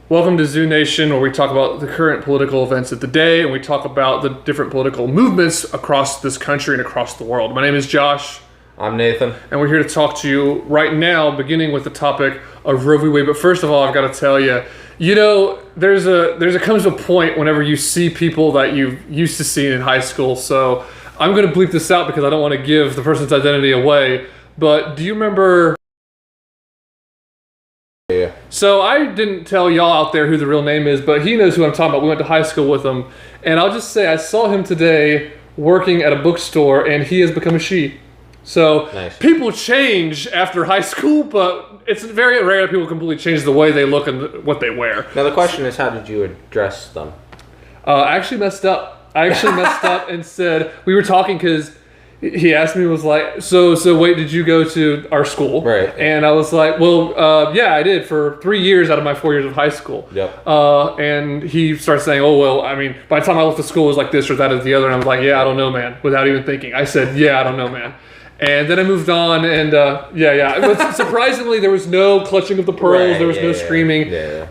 Welcome to Zoo Nation, where we talk about the current political events of the day, and we talk about the different political movements across this country and across the world. My name is Josh. I'm Nathan. And we're here to talk to you right now, beginning with the topic of Roe v. Wade. But first of all, I've got to tell you, there's a comes a point whenever you see people that you used to see in high school. So I'm going to bleep this out because I don't want to give the person's identity away. But do you remember... Yeah. So I didn't tell y'all out there who the real name is, but he knows who I'm talking about. We went to high school with him. And I'll just say I saw him today working at a bookstore, and he has become a she. So nice. People change after high school, but it's very rare that people completely change the way they look and what they wear. Now the question is, how did you address them? I actually messed up. And said, we were talking because he asked me, was like, so wait, did you go to our school? Right. And I was like, well, yeah, I did for 3 years out of my 4 years of high school. Yep. And he starts saying, oh, well, I mean, by the time I left the school, it was like this or that or the other. And I was like, yeah, I don't know, man, without even thinking. I said, yeah, I don't know, man. And then I moved on, and yeah. But surprisingly, there was no clutching of the pearls. Right, there was no screaming. Yeah.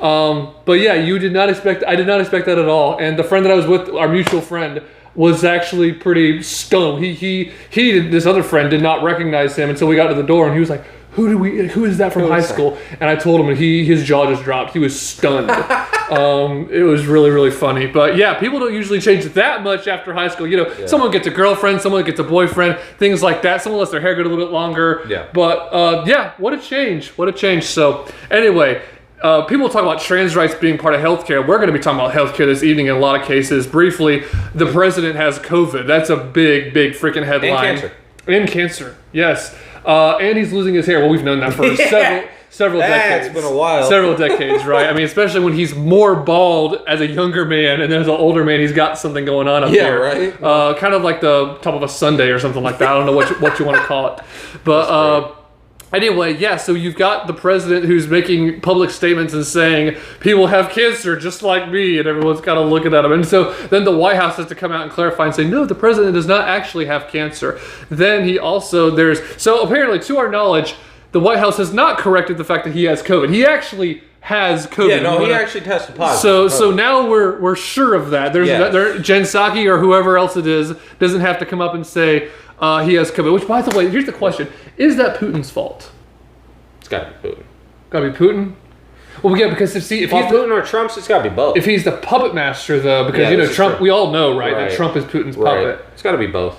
But yeah, I did not expect that at all. And the friend that I was with, our mutual friend, was actually pretty stoned. This other friend did not recognize him until we got to the door, and he was like, who is that from high school? And I told him, and his jaw just dropped. He was stunned. It was really, really funny. But yeah, people don't usually change that much after high school. Someone gets a girlfriend, someone gets a boyfriend, things like that. Someone lets their hair get a little bit longer. Yeah. But yeah, what a change. What a change. So anyway, people talk about trans rights being part of healthcare. We're going to be talking about healthcare this evening in a lot of cases. Briefly, the president has COVID. That's a big, big freaking headline. And cancer. Yes. And he's losing his hair. Well, we've known that for several decades. It's been a while. Several decades, right? I mean, especially when he's more bald as a younger man, and as an older man, he's got something going on up here. Yeah, right. Kind of like the top of a sundae or something like that. I don't know what you want to call it. But anyway, yeah, so you've got the president who's making public statements and saying, people have cancer just like me, and everyone's kind of looking at him. And so then the White House has to come out and clarify and say, no, the president does not actually have cancer. Then he also, so apparently, to our knowledge, the White House has not corrected the fact that he has COVID. He actually has COVID. Yeah, no, he actually tested positive. So now we're sure of that. Jen Psaki or whoever else it is doesn't have to come up and say, he has COVID. Which, by the way, here's the question. Is that Putin's fault? It's got to be Putin. Got to be Putin? Well, yeah, because if he's Putin or Trump's, it's got to be both. If he's the puppet master, though, because, Trump, we all know, right, that Trump is Putin's puppet. It's got to be both.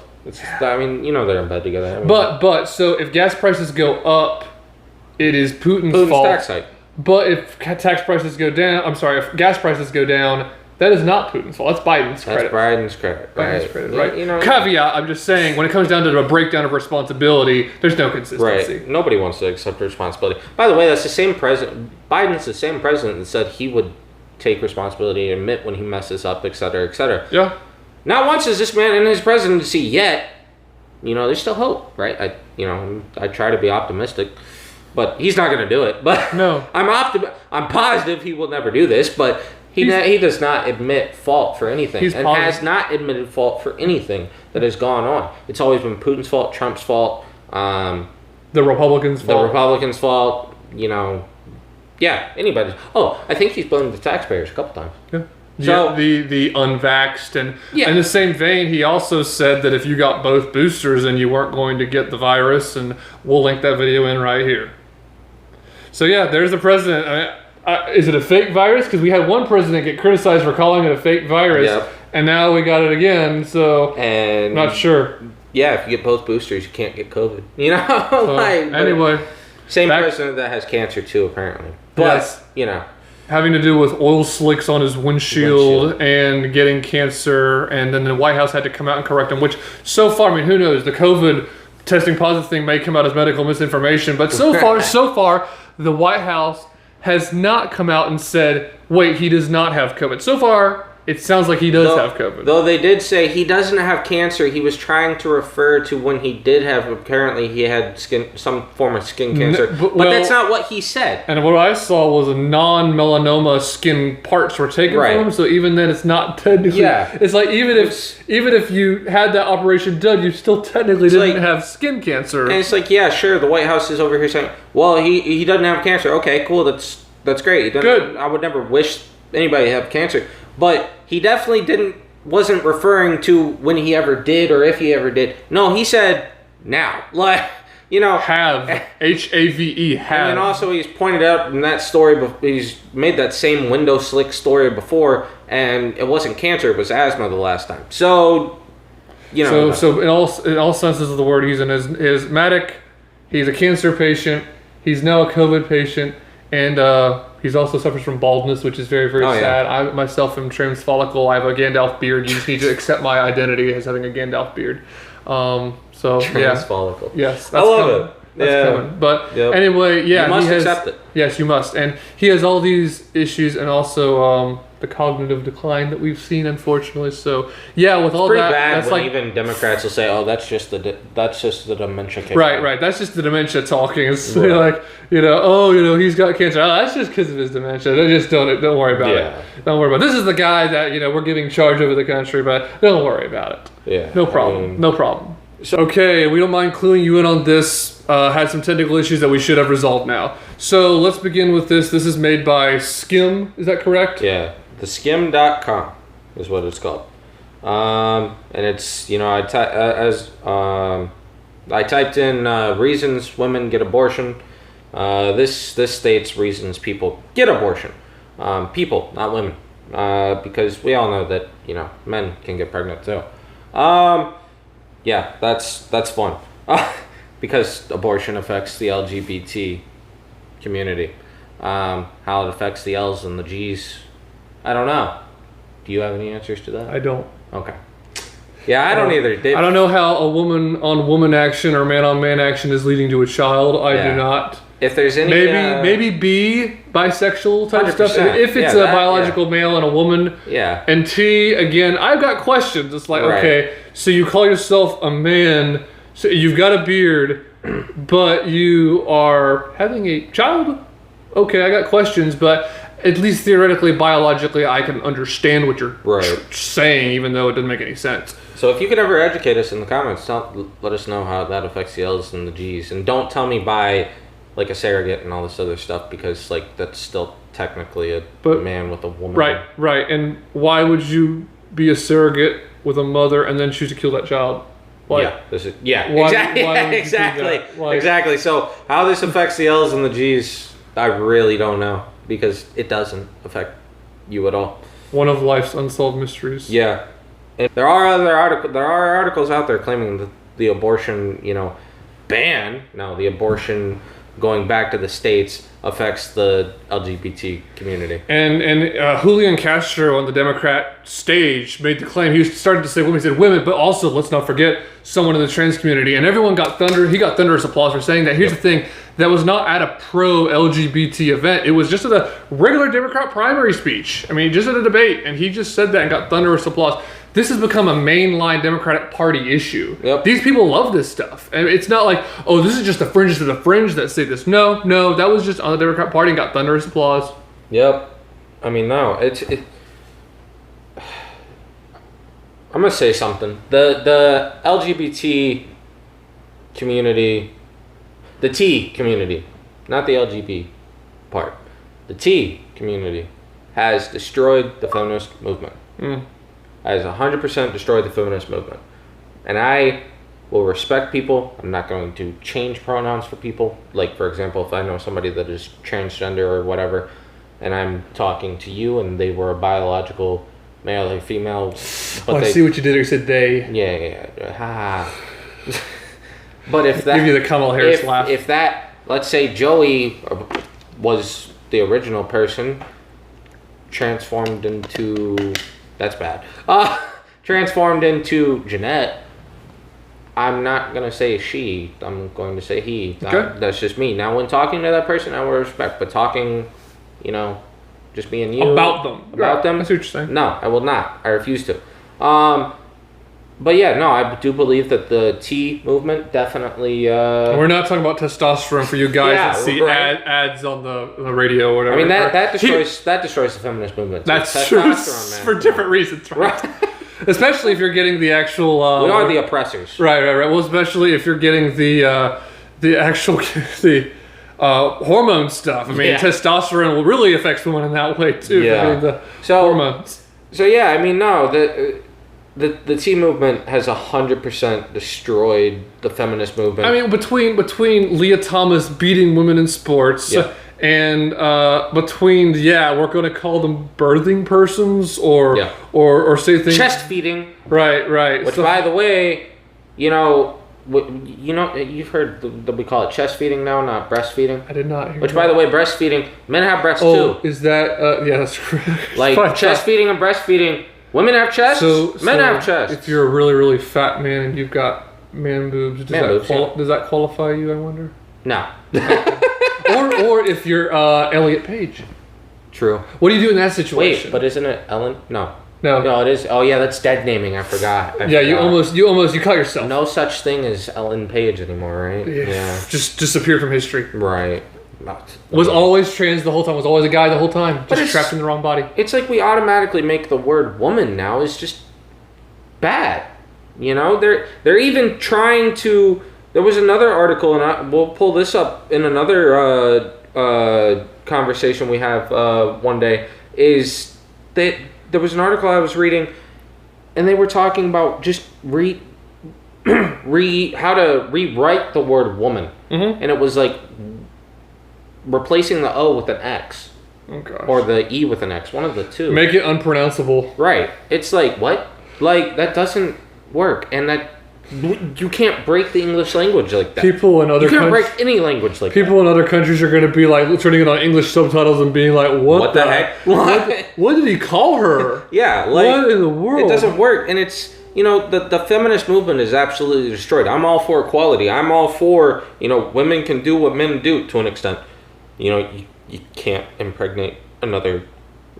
They're in bed together. But so if gas prices go up, it is Putin's fault. Tax hike. But if tax prices go down, if gas prices go down, that is not Putin's fault. That's Biden's credit. Biden's credit, right? Caveat, I'm just saying, when it comes down to a breakdown of responsibility, there's no consistency. Right. Nobody wants to accept responsibility. By the way, that's the same president. Biden's the same president that said he would take responsibility and admit when he messes up, et cetera, et cetera. Yeah. Not once is this man in his presidency yet. There's still hope, right? I try to be optimistic. But he's not going to do it. But no, I'm positive he will never do this. But he does not admit fault for anything, and has not admitted fault for anything that has gone on. It's always been Putin's fault, Trump's fault, the Republicans' fault. Yeah, anybody's. Oh, I think he's blamed the taxpayers a couple times. Yeah. So the unvaxxed, and in the same vein, he also said that if you got both boosters and you weren't going to get the virus, and we'll link that video in right here. So yeah, there's the president. Is it a fake virus? Because we had one president get criticized for calling it a fake virus, and now we got it again. So I'm not sure. Yeah, if you get both boosters, you can't get COVID. Anyway, same president that has cancer too, apparently. But having to do with oil slicks on his windshield and getting cancer, and then the White House had to come out and correct him, which so far, I mean, who knows? The COVID testing positive thing may come out as medical misinformation, but so far, the White House has not come out and said, wait, he does not have COVID. So far, it sounds like he does have COVID. Though they did say he doesn't have cancer, he was trying to refer to when he did have, apparently he had some form of skin cancer. But that's not what he said. And what I saw was a non-melanoma skin parts were taken from him, so even then it's not technically... Yeah. It's like even if you had that operation done, you still technically didn't have skin cancer. And it's like, yeah, sure, the White House is over here saying, well, he doesn't have cancer. Okay, cool, that's That's great. Good. I would never wish anybody to have cancer, but he definitely wasn't referring to when he ever did or if he ever did. No, he said now. Like, have HAVE have. And then also he's pointed out in that story, he's made that same window slick story before, and it wasn't cancer, it was asthma the last time. So, So in all senses of the word, he's an asthmatic, he's a cancer patient, he's now a COVID patient, and he's also suffers from baldness, which is very, very sad. I myself am trans follicle. I have a Gandalf beard. You just need to accept my identity as having a Gandalf beard. Trans follicle. Yes, that's I love coming. it. That's coming. But anyway, you must accept it. Yes, you must. And he has all these issues, and also the cognitive decline that we've seen, unfortunately. So with all that, bad that's when even Democrats will say, "Oh, that's just the dementia." Right. That's just the dementia talking. It's like he's got cancer. Oh, that's just because of his dementia. Just don't worry about it. Don't worry about it. This is the guy that we're giving charge over the country, but don't worry about it. Yeah. No problem. No problem. So, okay, we don't mind cluing you in on this. Had some technical issues that we should have resolved now. So let's begin with this. This is made by Skim. Is that correct? Yeah. Theskim.com is what it's called. And it's, I typed in reasons women get abortion. This states reasons people get abortion. People, not women. Because we all know that, men can get pregnant too. That's fun. Because abortion affects the LGBT community. How it affects the L's and the G's, I don't know. Do you have any answers to that? I don't. Okay. Yeah, I don't either. I don't know how a woman-on-woman action or man-on-man action is leading to a child. I do not. If there's any... Maybe B, bisexual type stuff. If it's a biological male and a woman. Yeah. And T, again, I've got questions. It's like, okay, so you call yourself a man, so you've got a beard, but you are having a child? Okay, I got questions, but... At least theoretically, biologically, I can understand what you're saying, even though it doesn't make any sense. So if you could ever educate us in the comments, let us know how that affects the L's and the G's. And don't tell me by like a surrogate and all this other stuff, because that's still technically a man with a woman. Right. And why would you be a surrogate with a mother and then choose to kill that child? Exactly. So how this affects the L's and the G's, I really don't know. Because it doesn't affect you at all. One of life's unsolved mysteries. Yeah, and there are articles out there claiming that the abortion, ban. No, the abortion going back to the states affects the LGBT community. And Julian Castro on the Democrat stage made the claim. He started to say women. He said women, but also let's not forget someone in the trans community. And everyone got He got thunderous applause for saying that. Here's the thing. That was not at a pro-LGBT event. It was just at a regular Democrat primary speech. I mean, just at a debate. And he just said that and got thunderous applause. This has become a mainline Democratic Party issue. Yep. These people love this stuff. And it's not like, oh, this is just the fringes of the fringe that say this. No, that was just on the Democrat Party and got thunderous applause. Yep. I mean, no, I'm going to say something. The LGBT community... The T community, not the LGBT part. The T community has destroyed the feminist movement. Has 100% destroyed the feminist movement. And I will respect people. I'm not going to change pronouns for people. Like, for example, if I know somebody that is transgender or whatever, and I'm talking to you and they were a biological male or female. But I see what you did there. You said they. Yeah. But if that... Give you the Kamala Harris laugh. If that... Let's say Joey was the original person, transformed into... That's bad. Transformed into Jeanette, I'm not going to say she. I'm going to say he. Okay. That's just me. Now, when talking to that person, I will respect. But talking, just being you... About them. Them? I see what you're saying. No, I will not. I refuse to. But yeah, no, I do believe that the T movement definitely... We're not talking about testosterone for you guys that see ads on the radio or whatever. I mean, that destroys the feminist movement. That's true for different reasons, right? Especially if you're getting the actual... we are the oppressors. Right. Well, especially if you're getting the actual... hormone stuff. I mean, testosterone really affects women in that way too. Yeah. I mean, the So- hormones. So yeah, I mean, no, the tea movement has 100% destroyed the feminist movement. I mean, between Leah Thomas beating women in sports. Yeah. And between we're going to call them birthing persons or say things chest feeding, right. which So- by the way, you've heard that we call it chest feeding now, not breastfeeding. I did not hear Which, that. by the way, breastfeeding, men have breasts too. Is that that's correct. Like chest feeding and breastfeeding, women have chests, men have chests. If you're a really really fat man and you've got man boobs, does that qualify you? I wonder. No. or if you're Elliot Page. True. What do you do in that situation? Wait, but isn't it Ellen? No, it is. Oh yeah, that's dead naming. I forgot. You almost caught yourself. No such thing as Ellen Page anymore, right? Yeah. Just disappeared from history. Right. Was always trans the whole time. Was always a guy the whole time. But Just trapped in the wrong body. It's like we automatically make the word woman now is just bad. They're even trying to. There was another article, and we'll pull this up in another conversation we have one day. Is that there was an article I was reading, and they were talking about just how to rewrite the word woman, and it was like replacing the O with an X, or the E with an X, one of the two. Make it unpronounceable. Right. It's like what? Like that doesn't work, and that. You can't break the English language like that. People in other you can't break any language like that. People in other countries are going to be like turning it on English subtitles and being like, "What the heck? What did he call her? Yeah, like what in the world? It doesn't work, and it's the feminist movement is absolutely destroyed. I'm all for equality. I'm all for women can do what men do to an extent. You can't impregnate another.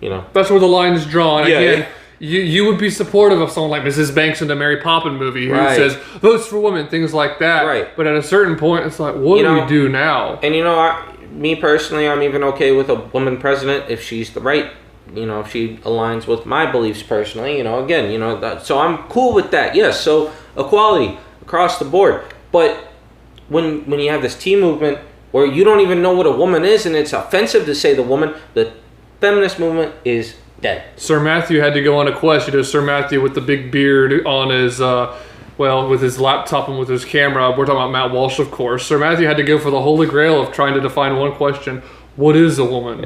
That's where the line is drawn. Yeah, Again. yeah. You would be supportive of someone like Mrs. Banks in the Mary Poppins movie who says votes for women, things like that. Right. But at a certain point, it's like, what do we do now? And me personally, I'm even okay with a woman president if she's the right. If she aligns with my beliefs personally. So I'm cool with that. Yes. So equality across the board. But when you have this tea movement where you don't even know what a woman is, and it's offensive to say the woman, the feminist movement is dead. Sir Matthew had to go on a quest. Sir Matthew with the big beard on his, with his laptop and with his camera. We're talking about Matt Walsh, of course. Sir Matthew had to go for the holy grail of trying to define one question. What is a woman?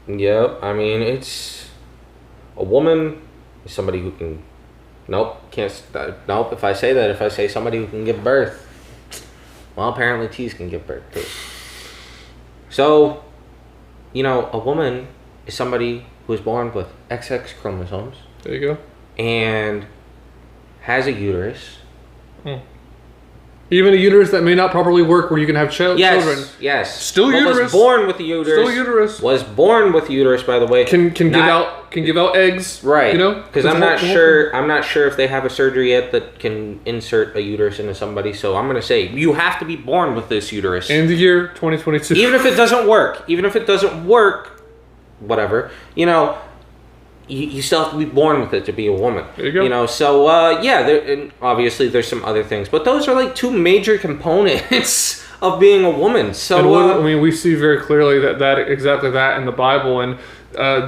Yep. I mean, it's a woman is somebody who can. Nope. If I say somebody who can give birth, well, apparently teas can give birth too. So, a woman is somebody who is born with XX chromosomes. There you go. And has a uterus. Even a uterus that may not properly work, where you can have children. Yes. Still uterus. Was born with a uterus. Still uterus. Was born with a uterus, by the way. Can give out eggs. Right. Because I'm not sure. I'm not sure if they have a surgery yet that can insert a uterus into somebody. So I'm gonna say you have to be born with this uterus. In the year 2022. Even if it doesn't work. Whatever. You still have to be born with it to be a woman. There you go. So and obviously there's some other things, but those are like two major components of being a woman. So we see very clearly that exactly that in the Bible, and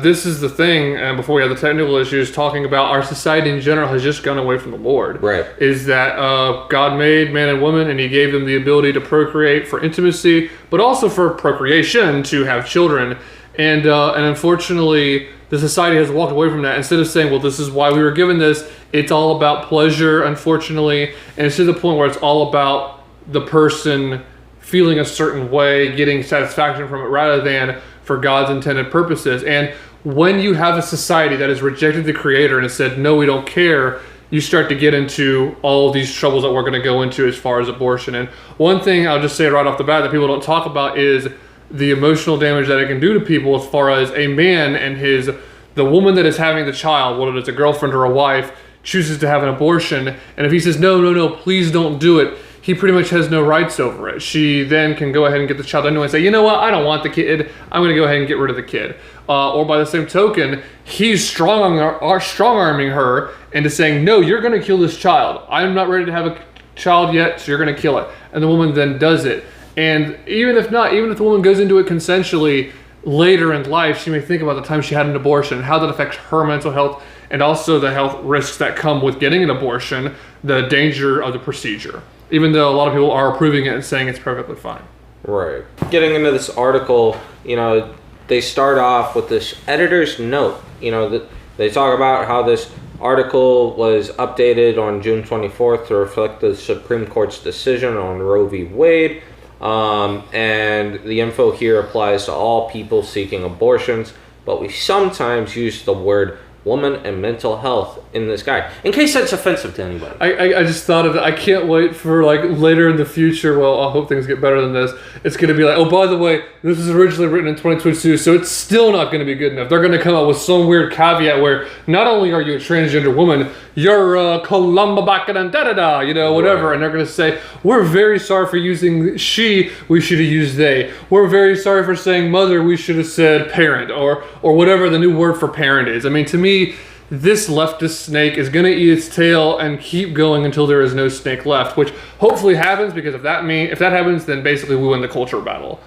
this is the thing. And before we have the technical issues, talking about our society in general has just gone away from the Lord. Right. Is that God made man and woman, and He gave them the ability to procreate for intimacy, but also for procreation to have children, and unfortunately, the society has walked away from that. Instead of saying, well, this is why we were given this, it's all about pleasure, unfortunately. And it's to the point where it's all about the person feeling a certain way, getting satisfaction from it, rather than for God's intended purposes. And when you have a society that has rejected the Creator and has said, no, we don't care, you start to get into all of these troubles that we're going to go into as far as abortion. And one thing I'll just say right off the bat that people don't talk about is the emotional damage that it can do to people, as far as a man and the woman that is having the child, whether it's a girlfriend or a wife, chooses to have an abortion. And if he says, no, please don't do it, he pretty much has no rights over it. She then can go ahead and get the child anyway and say, you know what, I don't want the kid, I'm going to go ahead and get rid of the kid. Or by the same token, he's strong-arming her into saying, no, you're going to kill this child. I'm not ready to have a child yet, so you're going to kill it. And the woman then does it. And even if the woman goes into it consensually later in life, she may think about the time she had an abortion and how that affects her mental health and also the health risks that come with getting an abortion, the danger of the procedure. Even though a lot of people are approving it and saying it's perfectly fine. Right. Getting into this article, they start off with this editor's note. They talk about how this article was updated on June 24th to reflect the Supreme Court's decision on Roe v. Wade. And the info here applies to all people seeking abortions, but we sometimes use the word woman and mental health in this guide, in case that's offensive to anybody. I just thought of it. I can't wait for later in the future. Well, I hope things get better than this. It's going to be oh, by the way, this was originally written in 2022, so it's still not going to be good enough. They're going to come out with some weird caveat where not only are you a transgender woman, you're a Columbabaka and da-da-da, whatever. Right. And they're going to say, we're very sorry for using she, we should have used they. We're very sorry for saying mother, we should have said parent, or whatever the new word for parent is. I mean, to me, this leftist snake is going to eat its tail and keep going until there is no snake left, which hopefully happens, because if that happens, then basically we win the culture battle.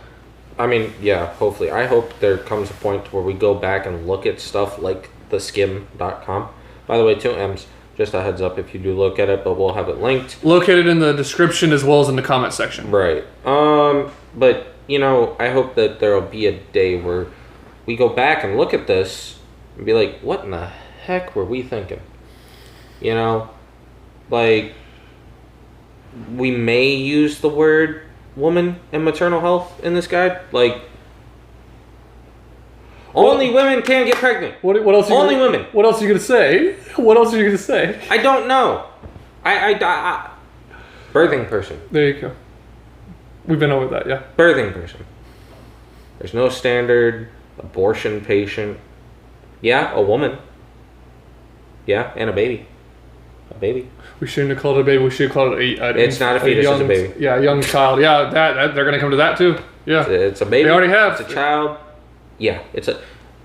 I mean, yeah, hopefully. I hope there comes a point where we go back and look at stuff like theskim.com. By the way, 2 M's. Just a heads up if you do look at it, but we'll have it linked. Located in the description as well as in the comment section. Right. But, I hope that there will be a day where we go back and look at this and be like, what in the heck were we thinking? We may use the word woman and maternal health in this guide. Only women can get pregnant. What else? Only women. What else are you gonna say? What else are you gonna say? I don't know. I birthing person. There you go. We've been over that, yeah. Birthing person. There's no standard abortion patient. Yeah, a woman. Yeah, and a baby. A baby. We shouldn't have called it a baby. We should have called it it's not a fetus, it's a baby. Yeah, a young child. Yeah, that they're gonna come to that too. Yeah. It's a baby. They already have. It's a child. Yeah,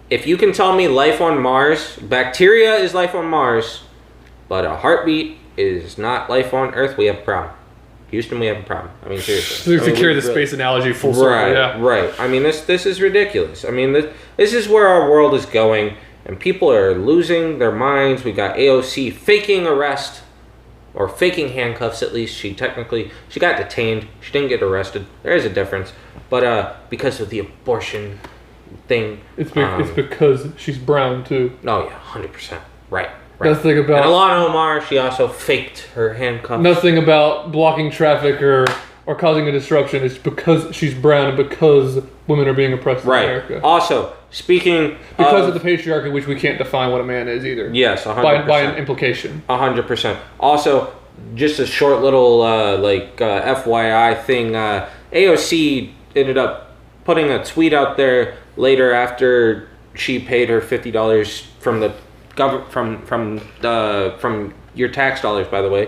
if you can tell me life on Mars, bacteria is life on Mars, but a heartbeat is not life on Earth, we have a problem. Houston, we have a problem. I mean, seriously. To carry the space analogy full circle, right, yeah. Right. I mean, this is ridiculous. I mean, this is where our world is going, and people are losing their minds. We got AOC faking arrest, or faking handcuffs at least. She got detained. She didn't get arrested. There is a difference. But because of the abortion thing. It's because she's brown too. Oh yeah, 100%. Right. Nothing about. And Ilhan Omar, she also faked her handcuffs. Nothing about blocking traffic or causing a disruption. It's because she's brown and because women are being oppressed in America. Also, speaking because of the patriarchy, which we can't define what a man is either. Yes, 100%. By an implication. 100%. Also, just a short little FYI thing. AOC ended up putting a tweet out there later after she paid her $50 from the from your tax dollars, by the way.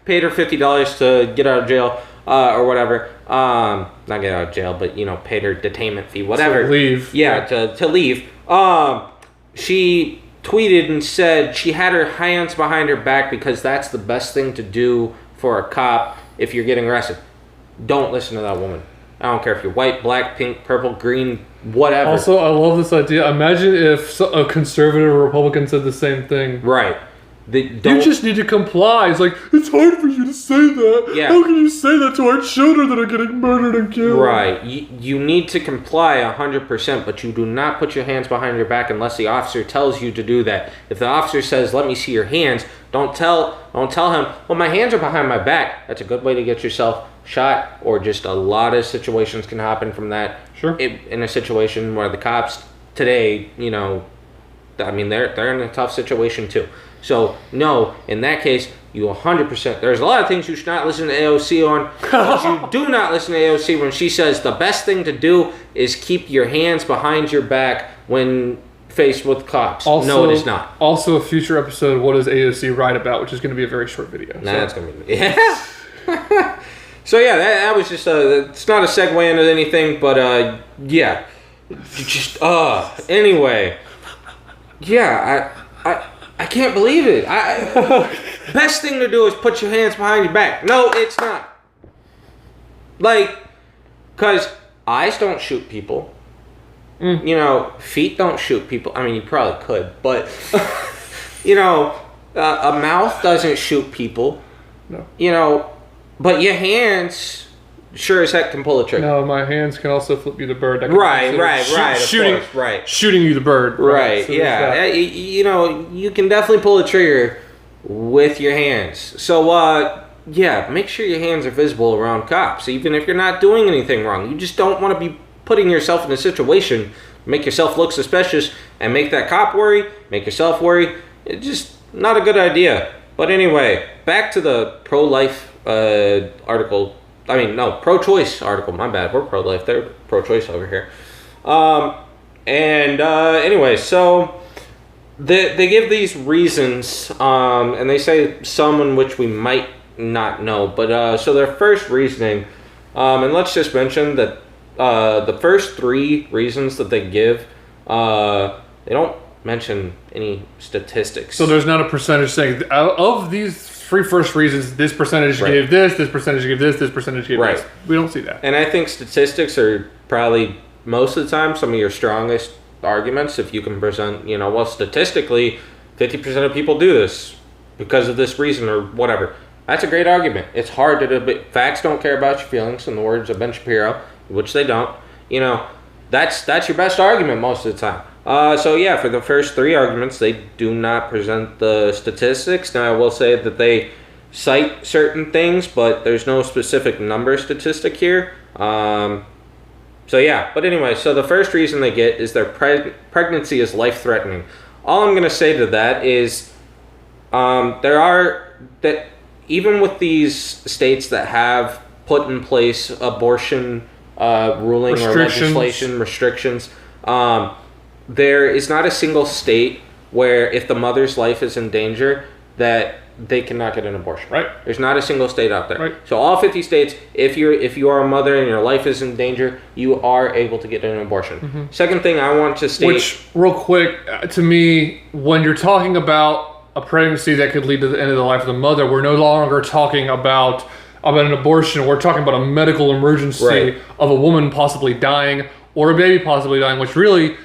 Paid her $50 to get out of jail or whatever. Not get out of jail, but paid her detainment fee, whatever. To leave. Yeah, to leave. She tweeted and said she had her hands behind her back because that's the best thing to do for a cop if you're getting arrested. Don't listen to that woman. I don't care if you're white, black, pink, purple, green, whatever. Also, I love this idea. Imagine if a conservative or Republican said the same thing. Right. You just need to comply. It's it's hard for you to say that. Yeah. How can you say that to our children that are getting murdered and killed? Right. You need to comply 100%, but you do not put your hands behind your back unless the officer tells you to do that. If the officer says, "Let me see your hands," don't tell him, "Well, my hands are behind my back." That's a good way to get yourself shot, or just a lot of situations can happen from that. Sure. In a situation where the cops today, I mean, they're in a tough situation too. So, no, in that case, you 100%. There's a lot of things you should not listen to AOC on. But you do not listen to AOC when she says the best thing to do is keep your hands behind your back when faced with cops. Also, no, it is not. Also, a future episode, what does AOC write about, which is going to be a very short video. That's going to be... Yeah. So, yeah, that was just it's not a segue into anything, but, yeah. Just, anyway. Yeah, I can't believe it. Best thing to do is put your hands behind your back. No, it's not. Like, because eyes don't shoot people. You know, feet don't shoot people. I mean, you probably could, but, you know, a mouth doesn't shoot people. No. You know, but your hands sure as heck can pull a trigger. No, my hands can also flip you the bird. Right. Shooting, of course, right. Shooting you the bird. Right, So yeah. You know, you can definitely pull a trigger with your hands. So, yeah, make sure your hands are visible around cops, even if you're not doing anything wrong. You just don't want to be putting yourself in a situation, make yourself look suspicious, and make that cop worry, make yourself worry. It's just not a good idea. But anyway, back to the pro-life article. I mean, no, pro-choice article. My bad. We're pro-life. They're pro-choice over here. Anyway, so they give these reasons, and they say some in which we might not know. But so their first reasoning, and let's just mention that the first three reasons that they give, they don't mention any statistics. So there's not a percentage saying of these three first reasons, this percentage gave this percentage gave this percentage gave this. We don't see that. And I think statistics are probably most of the time some of your strongest arguments. If you can present, you know, well, statistically, 50% of people do this because of this reason or whatever. That's a great argument. It's hard to do, but facts don't care about your feelings, in the words of Ben Shapiro, which they don't. You know, that's your best argument most of the time. So yeah, for the first three arguments, they do not present the statistics. Now, I will say that they cite certain things, but there's no specific number statistic here. So yeah, but anyway, so the first reason they get is their pregnancy is life-threatening. All I'm going to say to that is that even with these states that have put in place abortion ruling or legislation restrictions, there is not a single state where if the mother's life is in danger that they cannot get an abortion. Right. There's not a single state out there. Right. So all 50 states, if you are a mother and your life is in danger, you are able to get an abortion. Mm-hmm. Second thing I want to state, which real quick, to me, when you're talking about a pregnancy that could lead to the end of the life of the mother, we're no longer talking about an abortion. We're talking about a medical emergency of a woman possibly dying or a baby possibly dying, which really,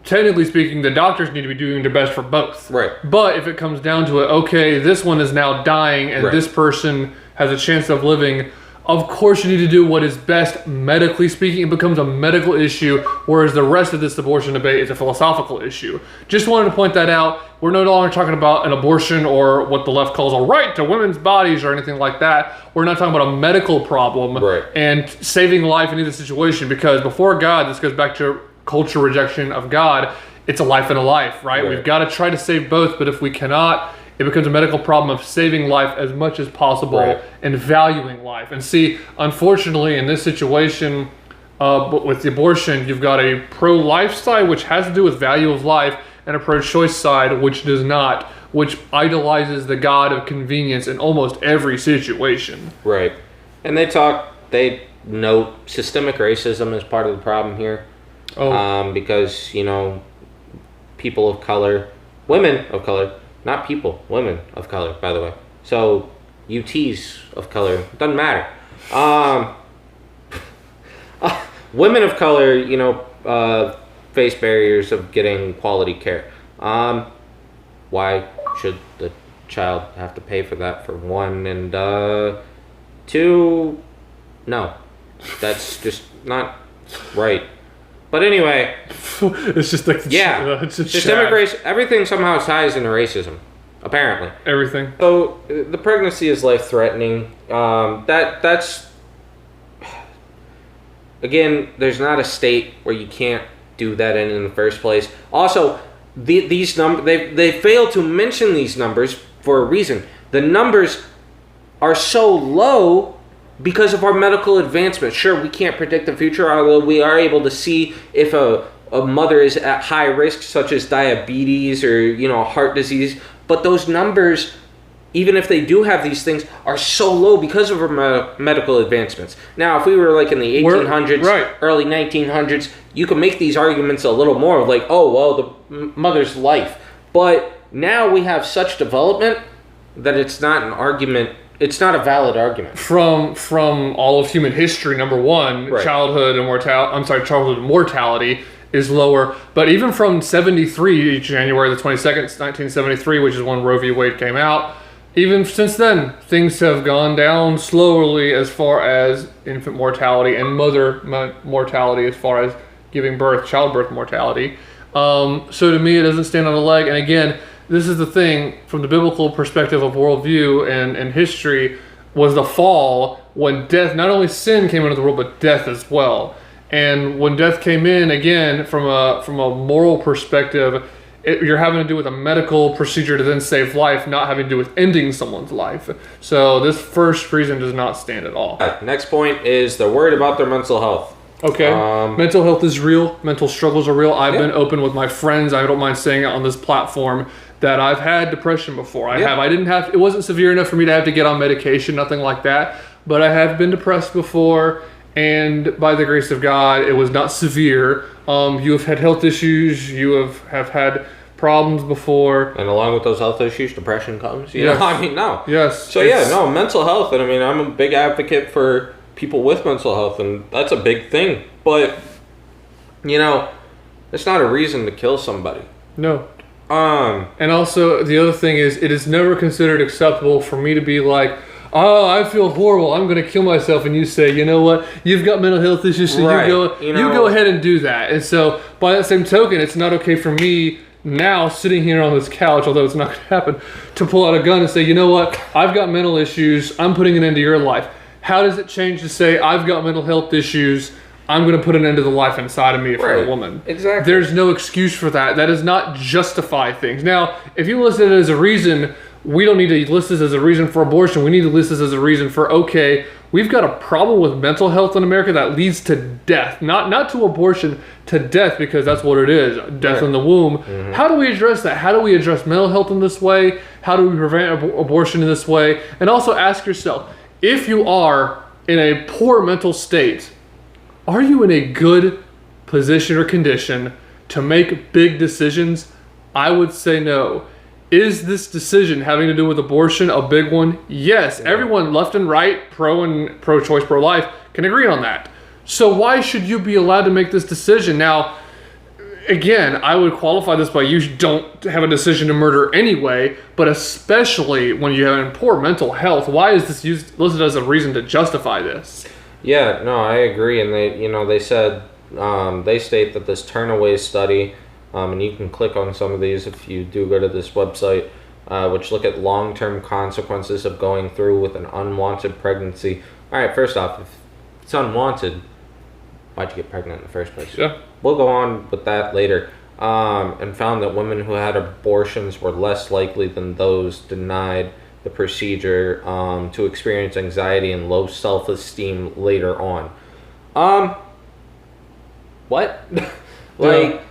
technically speaking, the doctors need to be doing their best for both. Right. But if it comes down to it, okay, this one is now dying and this person has a chance of living, of course you need to do what is best medically speaking. It becomes a medical issue, whereas the rest of this abortion debate is a philosophical issue. Just wanted to point that out. We're no longer talking about an abortion or what the left calls a right to women's bodies or anything like that. We're not talking about a medical problem and saving life in either situation, because before God, this goes back to culture rejection of God, it's a life and a life, right? We've got to try to save both, but if we cannot, it becomes a medical problem of saving life as much as possible and valuing life. And see, unfortunately, in this situation, but with the abortion, you've got a pro-life side, which has to do with value of life, and a pro-choice side, which does not, which idolizes the god of convenience in almost every situation. Right. And they note systemic racism as part of the problem here. Because, you know, people of color, women of color, not people, women of color, by the way. So, UTs of color, doesn't matter. Women of color, you know, face barriers of getting quality care. Why should the child have to pay for that, for one? And two, no. That's just not right. But anyway, it's just like it's systemic race. Everything somehow ties into racism, apparently. Everything. So the pregnancy is life-threatening. That's again. There's not a state where you can't do that in the first place. Also, these numbers they fail to mention these numbers for a reason. The numbers are so low because of our medical advancements. Sure, we can't predict the future, although we are able to see if a mother is at high risk, such as diabetes or, you know, heart disease. But those numbers, even if they do have these things, are so low because of our medical advancements. Now, if we were like in the 1800s, early 1900s, you can make these arguments a little more like, oh, well, the mother's life. But now we have such development that it's not an argument it's not a valid argument. From all of human history, number one, Right. childhood mortality is lower. But even from 73, January the 22nd, 1973, which is when Roe v. Wade came out, even since then, things have gone down slowly as far as infant mortality and mother mortality as far as giving birth, childbirth mortality. So to me, it doesn't stand on a leg. And again, this is the thing from the biblical perspective of worldview and history was the fall when death, not only sin came into the world, but death as well. And when death came in, again, from a moral perspective, you're having to do with a medical procedure to then save life, not having to do with ending someone's life. So this first reason does not stand at all. Next point is they're worried about their mental health. Okay. Mental health is real. Mental struggles are real. I've been open with my friends. I don't mind saying it on this platform that I've had depression before. I didn't have, it wasn't severe enough for me to have to get on medication, nothing like that. But I have been depressed before, and by the grace of God, it was not severe. You have had health issues. You have had problems before. And along with those health issues, depression comes. You Yes. know, I mean, no. Yes. So mental health. And I mean, I'm a big advocate for people with mental health, and that's a big thing. But, you know, it's not a reason to kill somebody. No. And also, the other thing is, it is never considered acceptable for me to be like, oh, I feel horrible, I'm going to kill myself. And you say, you know what, you've got mental health issues, so Right. you go ahead and do that. And so, by that same token, it's not okay for me now, sitting here on this couch, although it's not going to happen, to pull out a gun and say, you know what, I've got mental issues, I'm putting an end to your life. How does it change to say, I've got mental health issues, I'm going to put an end to the life inside of me for a woman? Exactly. There's no excuse for that. That does not justify things. Now, if you list it as a reason, we don't need to list this as a reason for abortion. We need to list this as a reason for, okay, we've got a problem with mental health in America that leads to death. Not to abortion, to death, because that's what it is, death in the womb. Mm-hmm. How do we address that? How do we address mental health in this way? How do we prevent abortion in this way? And also ask yourself, if you are in a poor mental state, are you in a good position or condition to make big decisions? I would say no. Is this decision having to do with abortion a big one? Yes. Everyone left and right, pro-choice, pro-life, can agree on that. So why should you be allowed to make this decision? Now, again, I would qualify this by you don't have a decision to murder anyway, but especially when you have poor mental health, why is this listed as a reason to justify this? Yeah, no, I agree. And they said, they state that this Turnaway study, and you can click on some of these if you do go to this website, which look at long-term consequences of going through with an unwanted pregnancy. All right, first off, if it's unwanted, why'd you get pregnant in the first place? Yeah. We'll go on with that later. And found that women who had abortions were less likely than those denied the procedure to experience anxiety and low self-esteem later on. What? Like...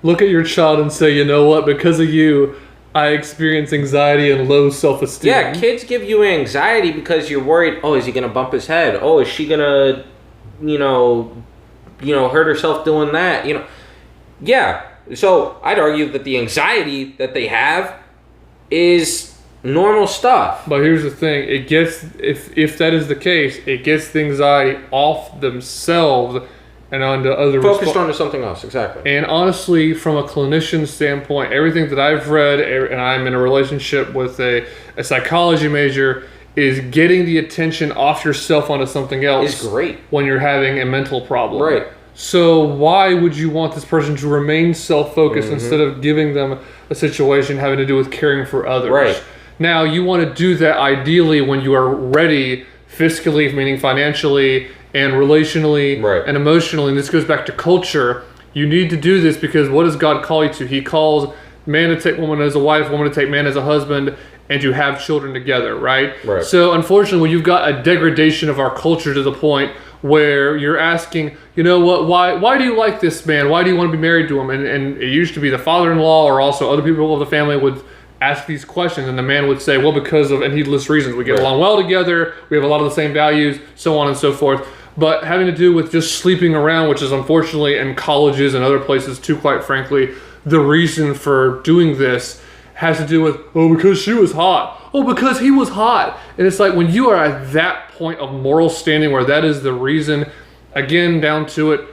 Look at your child and say, you know what, because of you, I experience anxiety and low self-esteem. Yeah, kids give you anxiety because you're worried, oh, is he going to bump his head? Oh, is she going to, hurt herself doing that? Yeah. So I'd argue that the anxiety that they have is normal stuff. But here's the thing. It gets, if that is the case, it gets the anxiety off themselves and onto other focused onto something else, exactly. And honestly, from a clinician standpoint, everything that I've read, and I'm in a relationship with a psychology major, is getting the attention off yourself onto something else is great when you're having a mental problem. Right. So why would you want this person to remain self-focused instead of giving them a situation having to do with caring for others? Right. Now, you want to do that ideally when you are ready fiscally, meaning financially, and relationally, and emotionally. And this goes back to culture. You need to do this because what does God call you to? He calls man to take woman as a wife, woman to take man as a husband, and to have children together, right? So unfortunately, when you've got a degradation of our culture to the point where you're asking, you know what, why do you like this man? Why do you want to be married to him? And it used to be the father-in-law or also other people of the family would ask these questions, and the man would say, well, because of, and he'd list reasons. We get along well together, we have a lot of the same values, so on and so forth. But having to do with just sleeping around, which is unfortunately in colleges and other places too, quite frankly, the reason for doing this has to do with, oh, because she was hot. oh, because he was hot. And it's like when you are at that point of moral standing where that is the reason, again, down to it,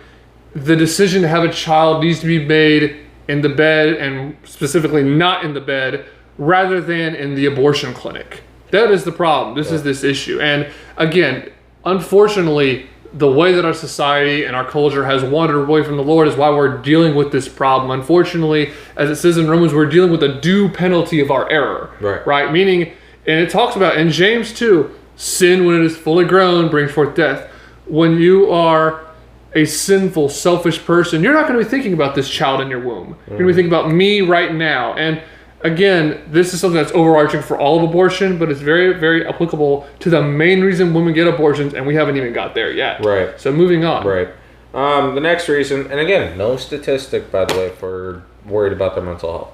the decision to have a child needs to be made in the bed, and specifically not in the bed, rather than in the abortion clinic. That is the problem. This is this issue. And again, unfortunately, the way that our society and our culture has wandered away from the Lord is why we're dealing with this problem. Unfortunately, as it says in Romans, we're dealing with a due penalty of our error. Right? Meaning, and it talks about in James 2, sin when it is fully grown brings forth death. When you are a sinful, selfish person, you're not going to be thinking about this child in your womb. You're going to be thinking about me right now. And again, this is something that's overarching for all of abortion, but it's very, very applicable to the main reason women get abortions, and we haven't even got there yet. Right. So moving on. Right. The next reason, and again, no statistic, by the way, for worried about their mental health.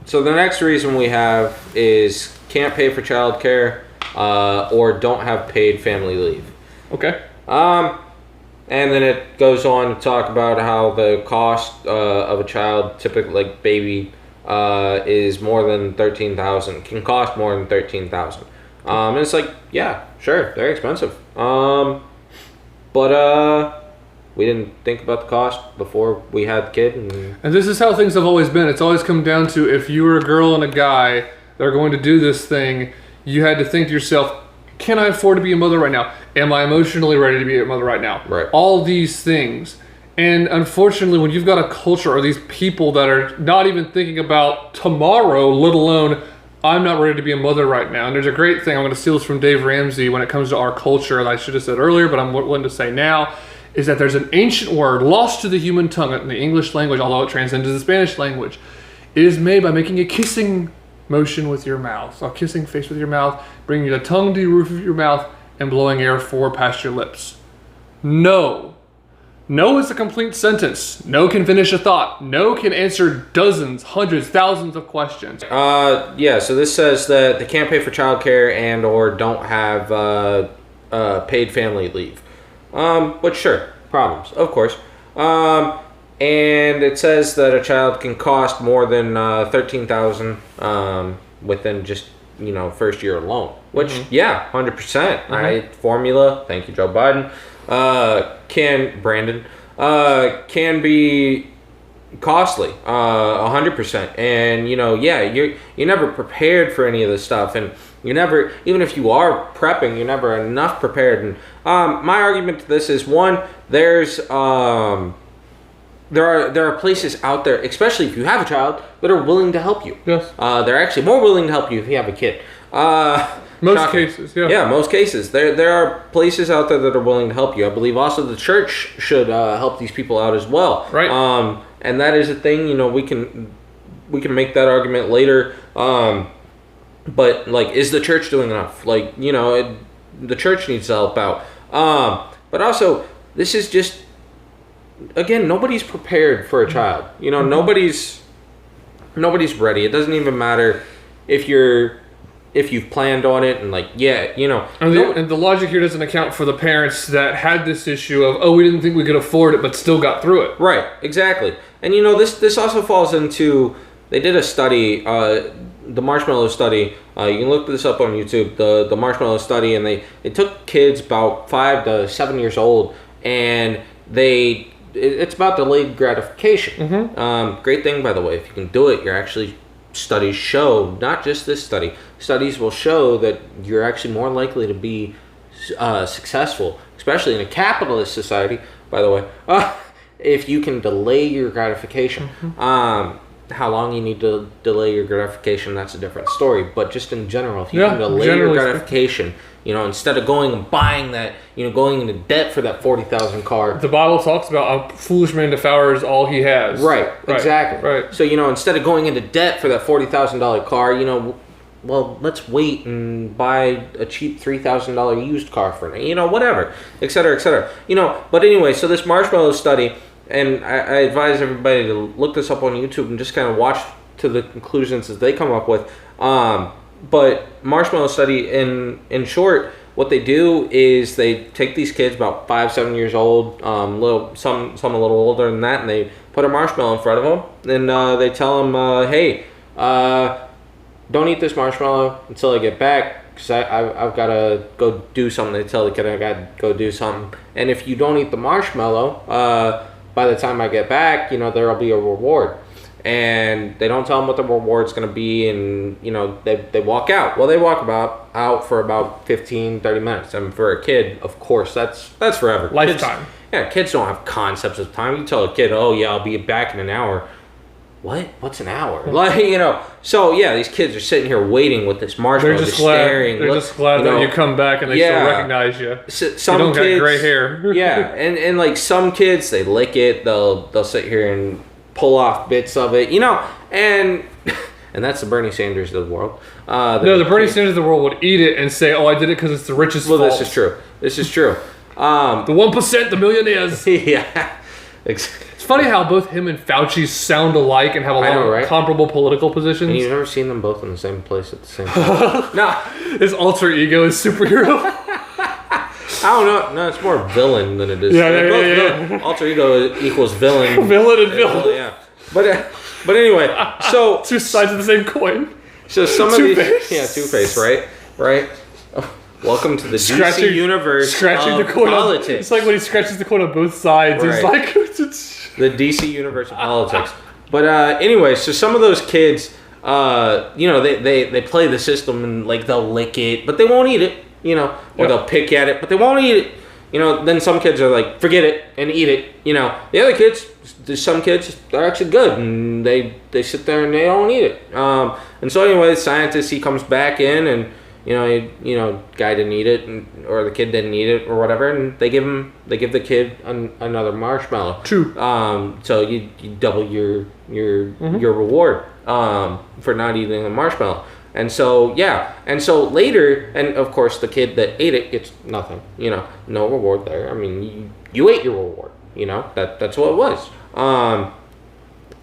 So the next reason we have is can't pay for childcare, or don't have paid family leave. Okay. And then it goes on to talk about how the cost of a child, typically like baby, is more than $13,000. Can cost more than $13,000. And it's like, yeah, sure, they're expensive. But we didn't think about the cost before we had the kid. And this is how things have always been. It's always come down to if you were a girl and a guy that are going to do this thing, you had to think to yourself, can I afford to be a mother right now? Am I emotionally ready to be a mother right now? Right. All these things. And unfortunately, when you've got a culture or these people that are not even thinking about tomorrow, let alone, I'm not ready to be a mother right now. And there's a great thing, I'm going to steal this from Dave Ramsey when it comes to our culture, and I should have said earlier, but I'm willing to say now, is that there's an ancient word lost to the human tongue in the English language, although it transcends the Spanish language. It is made by making a kissing motion with your mouth, a kissing face with your mouth, bringing the tongue to the roof of your mouth, and blowing air forward past your lips. No. No is a complete sentence. No can finish a thought. No can answer dozens, hundreds, thousands of questions. Yeah, so this says that they can't pay for childcare and or don't have paid family leave. But sure, problems, of course. And it says that a child can cost more than $13,000 within just, first year alone. Which, yeah, 100%. Right? Formula, thank you, Joe Biden. Can be costly, 100%. And you're never prepared for any of this stuff, and you never, even if you are prepping, you're never enough prepared. And my argument to this is, one, there are places out there, especially if you have a child, that are willing to help you. Yes. They're actually more willing to help you if you have a kid. Most cases, yeah. Yeah, most cases. There are places out there that are willing to help you. I believe also the church should help these people out as well. Right. And that is a thing. We can make that argument later. But is the church doing enough? The church needs to help out. But also, this is just, again, nobody's prepared for a child. Nobody's ready. It doesn't even matter if you've planned on it and And the logic here doesn't account for the parents that had this issue of, we didn't think we could afford it, but still got through it. Right, exactly. And this also falls into, they did a study, the marshmallow study. You can look this up on YouTube, the marshmallow study, and they took kids about 5 to 7 years old, and it's about delayed gratification. Great thing, by the way. If you can do it, you're actually, studies show, not just this study, studies will show that you're actually more likely to be successful, especially in a capitalist society, by the way, if you can delay your gratification. How long you need to delay your gratification, that's a different story. But just in general, if you can delay your gratification, instead of going and buying that, going into debt for that $40,000 car. The Bible talks about a foolish man devours all he has. Right, exactly. Right. So, instead of going into debt for that $40,000 car, well, let's wait and buy a cheap $3,000 used car for it, whatever, et cetera, et cetera. But anyway, so this marshmallow study, and I advise everybody to look this up on YouTube and just kind of watch to the conclusions as they come up with. But marshmallow study, in short, what they do is they take these kids about 5, 7 years old, some a little older than that, and they put a marshmallow in front of them, and they tell them, hey, don't eat this marshmallow until I get back, because I've got to go do something. They tell the kid I got to go do something. And if you don't eat the marshmallow, by the time I get back, there'll be a reward. And they don't tell them what the reward's going to be, and, they walk out. Well, they walk out for about 15, 30 minutes. And for a kid, of course, that's forever. Lifetime. Kids don't have concepts of time. You tell a kid, oh, yeah, I'll be back in an hour. What? What's an hour? So, yeah, these kids are sitting here waiting with this marshmallow, They're just glad that you come back and they still recognize you. Some you don't kids, got gray hair. Yeah, and like some kids, they lick it. They'll sit here and pull off bits of it, and that's the Bernie Sanders of the world. The Bernie Sanders of the world would eat it and say, "Oh, I did it because it's the richest." Well, fault. This is true. The 1%, the millionaires. Yeah. It's funny how both him and Fauci sound alike and have a lot of comparable political positions. And you've never seen them both in the same place at the same time. No, his alter ego is superhero. I don't know. No, it's more villain than it is. Yeah. Alter ego equals villain. Villain and villain. Yeah. But anyway, so two sides of the same coin. So some of Two-Face. these, Two-Face, right. Oh, welcome to the DC universe scratching of the coin politics. It's like when he scratches the coin on both sides. Right. He's like, the DC universe of politics. But anyway, so some of those kids, they play the system and like they'll lick it, but they won't eat it. Or they'll pick at it, but they won't eat it. Then some kids are like, forget it and eat it. The other kids, there's some kids, they're actually good and they sit there and they don't eat it. And so anyway, the scientist, he comes back in and, guy didn't eat it or the kid didn't eat it or whatever. And they give the kid another marshmallow. True. So you double your reward, for not eating the marshmallow. And so, later, and of course, the kid that ate it gets nothing, no reward there. I mean, you ate your reward, that's what it was.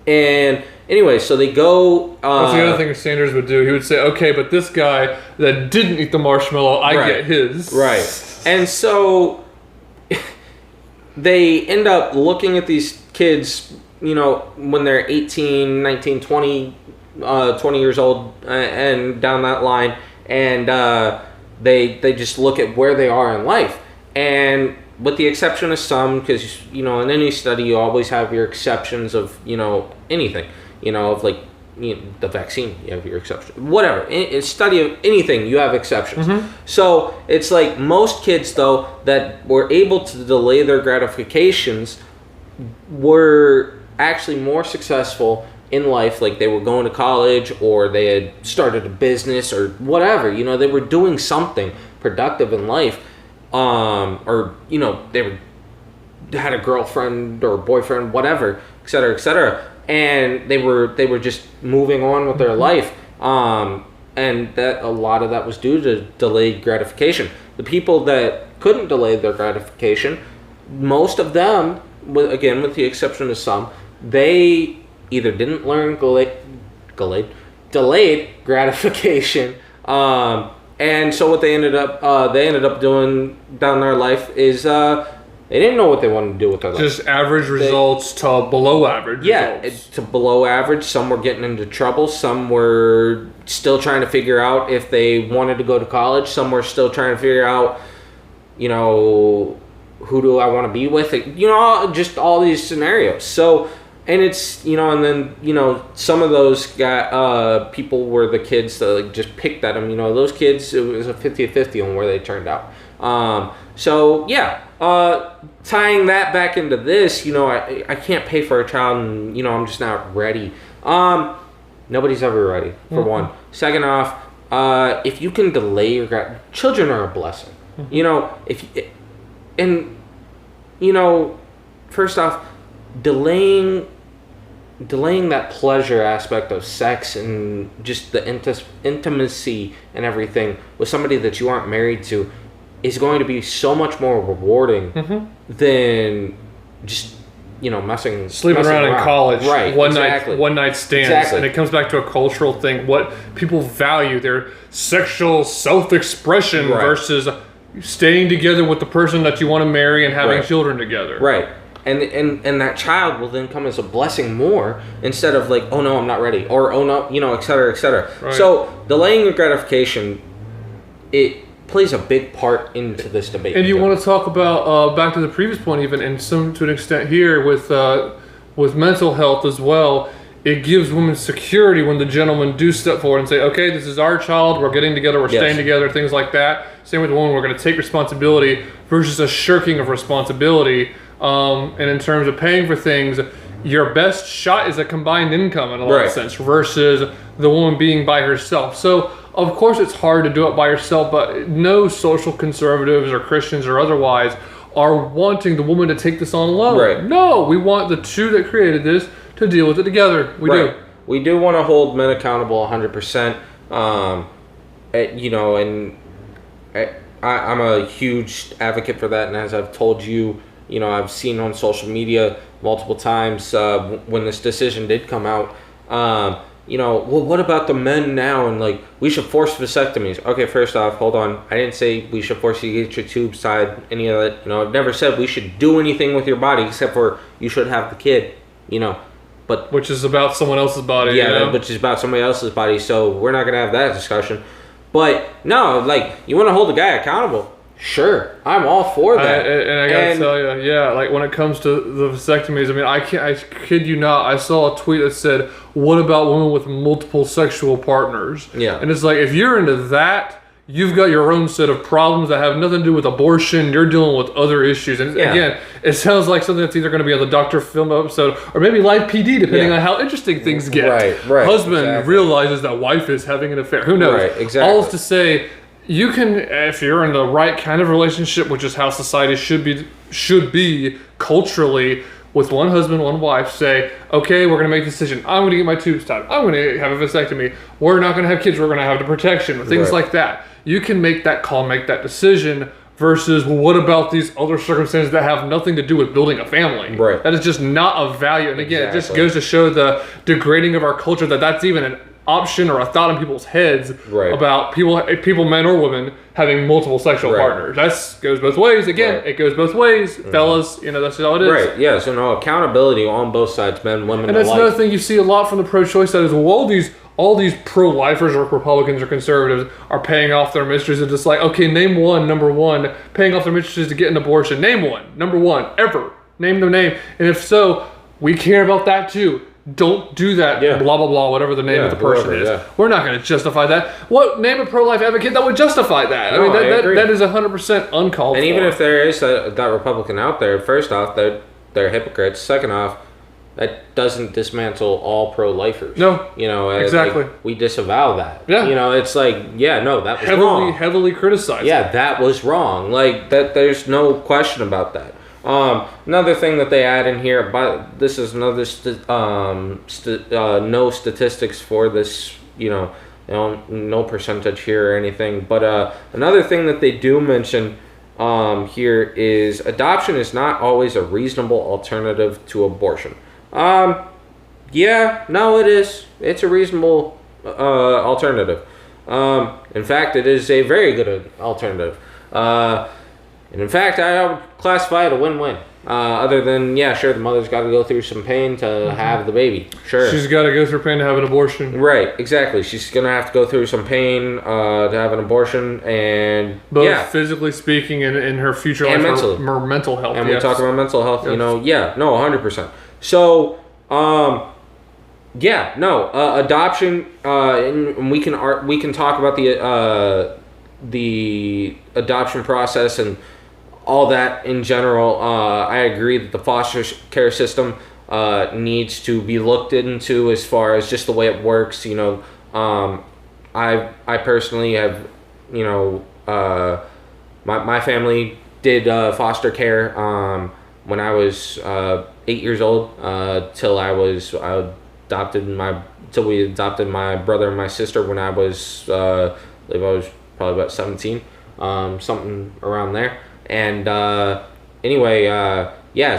And anyway, so they go. That's the other thing Sanders would do. He would say, okay, but this guy that didn't eat the marshmallow, I get his. Right. And so they end up looking at these kids, when they're 18, 19, 20, 20 years old and down that line, and they just look at where they are in life, and with the exception of some, because in any study you always have your exceptions of anything, of like the vaccine, you have your exception, whatever, in study of anything you have exceptions. So it's like most kids though that were able to delay their gratifications were actually more successful in life, like they were going to college or they had started a business or whatever, they were doing something productive in life, or they had a girlfriend or boyfriend, whatever, etc., and they were just moving on with their life, and that a lot of that was due to delayed gratification. The people that couldn't delay their gratification, most of them, again with the exception of some, they either didn't learn delayed gratification, and so what they ended up doing down their life is they didn't know what they wanted to do with their life. Just average results to below average results. To below average. Some were getting into trouble. Some were still trying to figure out if they wanted to go to college. Some were still trying to figure out, who do I want to be with? Just all these scenarios. So. And it's, and then, some of those people were the kids that like just picked at them. Those kids, it was a 50-50 on where they turned out. Tying that back into this, I can't pay for a child and, I'm just not ready. Nobody's ever ready, for one. Second off, if you can delay your children are a blessing. First off, delaying that pleasure aspect of sex and just the intimacy and everything with somebody that you aren't married to is going to be so much more rewarding than just sleeping around in college, right? One night stands, and it comes back to a cultural thing. What people value, their sexual self-expression versus staying together with the person that you want to marry and having children together. Right. and that child will then come as a blessing more instead of like, oh no, I'm not ready, or oh no, et cetera, et cetera. Right. So delaying the gratification, it plays a big part into this debate. And you want to talk about back to the previous point, even, and some to an extent here with mental health as well. It gives women security when the gentlemen do step forward and say, okay, this is our child, we're getting together, we're staying together, things like that. Same with the woman, we're going to take responsibility versus a shirking of responsibility. And in terms of paying for things, your best shot is a combined income in a lot of sense versus the woman being by herself. So, of course, it's hard to do it by yourself, but no social conservatives or Christians or otherwise are wanting the woman to take this on alone. Right. No, we want the two that created this to deal with it together. We do. We do want to hold men accountable 100%. I'm a huge advocate for that, and as I've told you, I've seen on social media multiple times when this decision did come out. Well, what about the men now? And like, we should force vasectomies. Okay, first off, hold on. I didn't say we should force you to get your tubes tied, any of that. I've never said we should do anything with your body except for you should have the kid, But which is about someone else's body. Yeah, which is about somebody else's body. So we're not going to have that discussion. But no, like, you want to hold the guy accountable. Sure, I'm all for that. And I gotta tell you, like when it comes to the vasectomies, I mean, I kid you not, I saw a tweet that said, "What about women with multiple sexual partners?" Yeah, and it's like, if you're into that, you've got your own set of problems that have nothing to do with abortion. You're dealing with other issues, and again, it sounds like something that's either going to be on the Dr. Phil episode or maybe Live PD, depending on how interesting things get. Right. Husband realizes that wife is having an affair. Who knows? Right. Exactly. All is to say, you can, if you're in the right kind of relationship, which is how society should be culturally, with one husband, one wife, say, okay, we're going to make a decision. I'm going to get my tubes tied. I'm going to have a vasectomy. We're not going to have kids. We're going to have the protection, things like that. You can make that call, make that decision, versus, well, what about these other circumstances that have nothing to do with building a family? Right. That is just not of value. And again, it just goes to show the degrading of our culture that that's even an option or a thought in people's heads about people, men or women, having multiple sexual partners. That goes both ways. Again, it goes both ways, fellas. That's how it is. Right. Yeah. So no accountability on both sides, men, women, and that's another thing you see a lot from the pro-choice side is, well, all these pro-lifers or Republicans or conservatives are paying off their mistresses. It's just like, okay, name one, number one, paying off their mistresses to get an abortion. Name one, number one, ever. Name their name. And if so, we care about that too. Don't do that, blah, blah, blah, whatever the name of the person is. Yeah. We're not going to justify that. What, name a pro-life advocate that would justify that? No, I mean, that is 100% uncalled for. And even if there is that Republican out there, first off, they're hypocrites. Second off, that doesn't dismantle all pro-lifers. No. Exactly. Like, we disavow that. Yeah. It's like, that was wrong. Heavily criticized. Yeah, that was wrong. Like, that. There's no question about that. Another thing that they add in here, but this is another no statistics for this, no percentage here or anything. But another thing that they do mention here is adoption is not always a reasonable alternative to abortion. It is. It's a reasonable alternative. In fact, it is a very good alternative. And in fact, I would classify it a win-win. Other than, sure, the mother's got to go through some pain to have the baby. Sure. She's got to go through pain to have an abortion. Right, exactly. She's going to have to go through some pain to have an abortion. And both physically speaking and in her future life, her mental health. And we talk about mental health, 100%. So, adoption, and we can talk about the adoption process and all that in general. I agree that the foster care system needs to be looked into as far as just the way it works. I personally have, my family did foster care when I was 8 years old till we adopted my brother and my sister when I was I believe I was probably about 17, something around there. And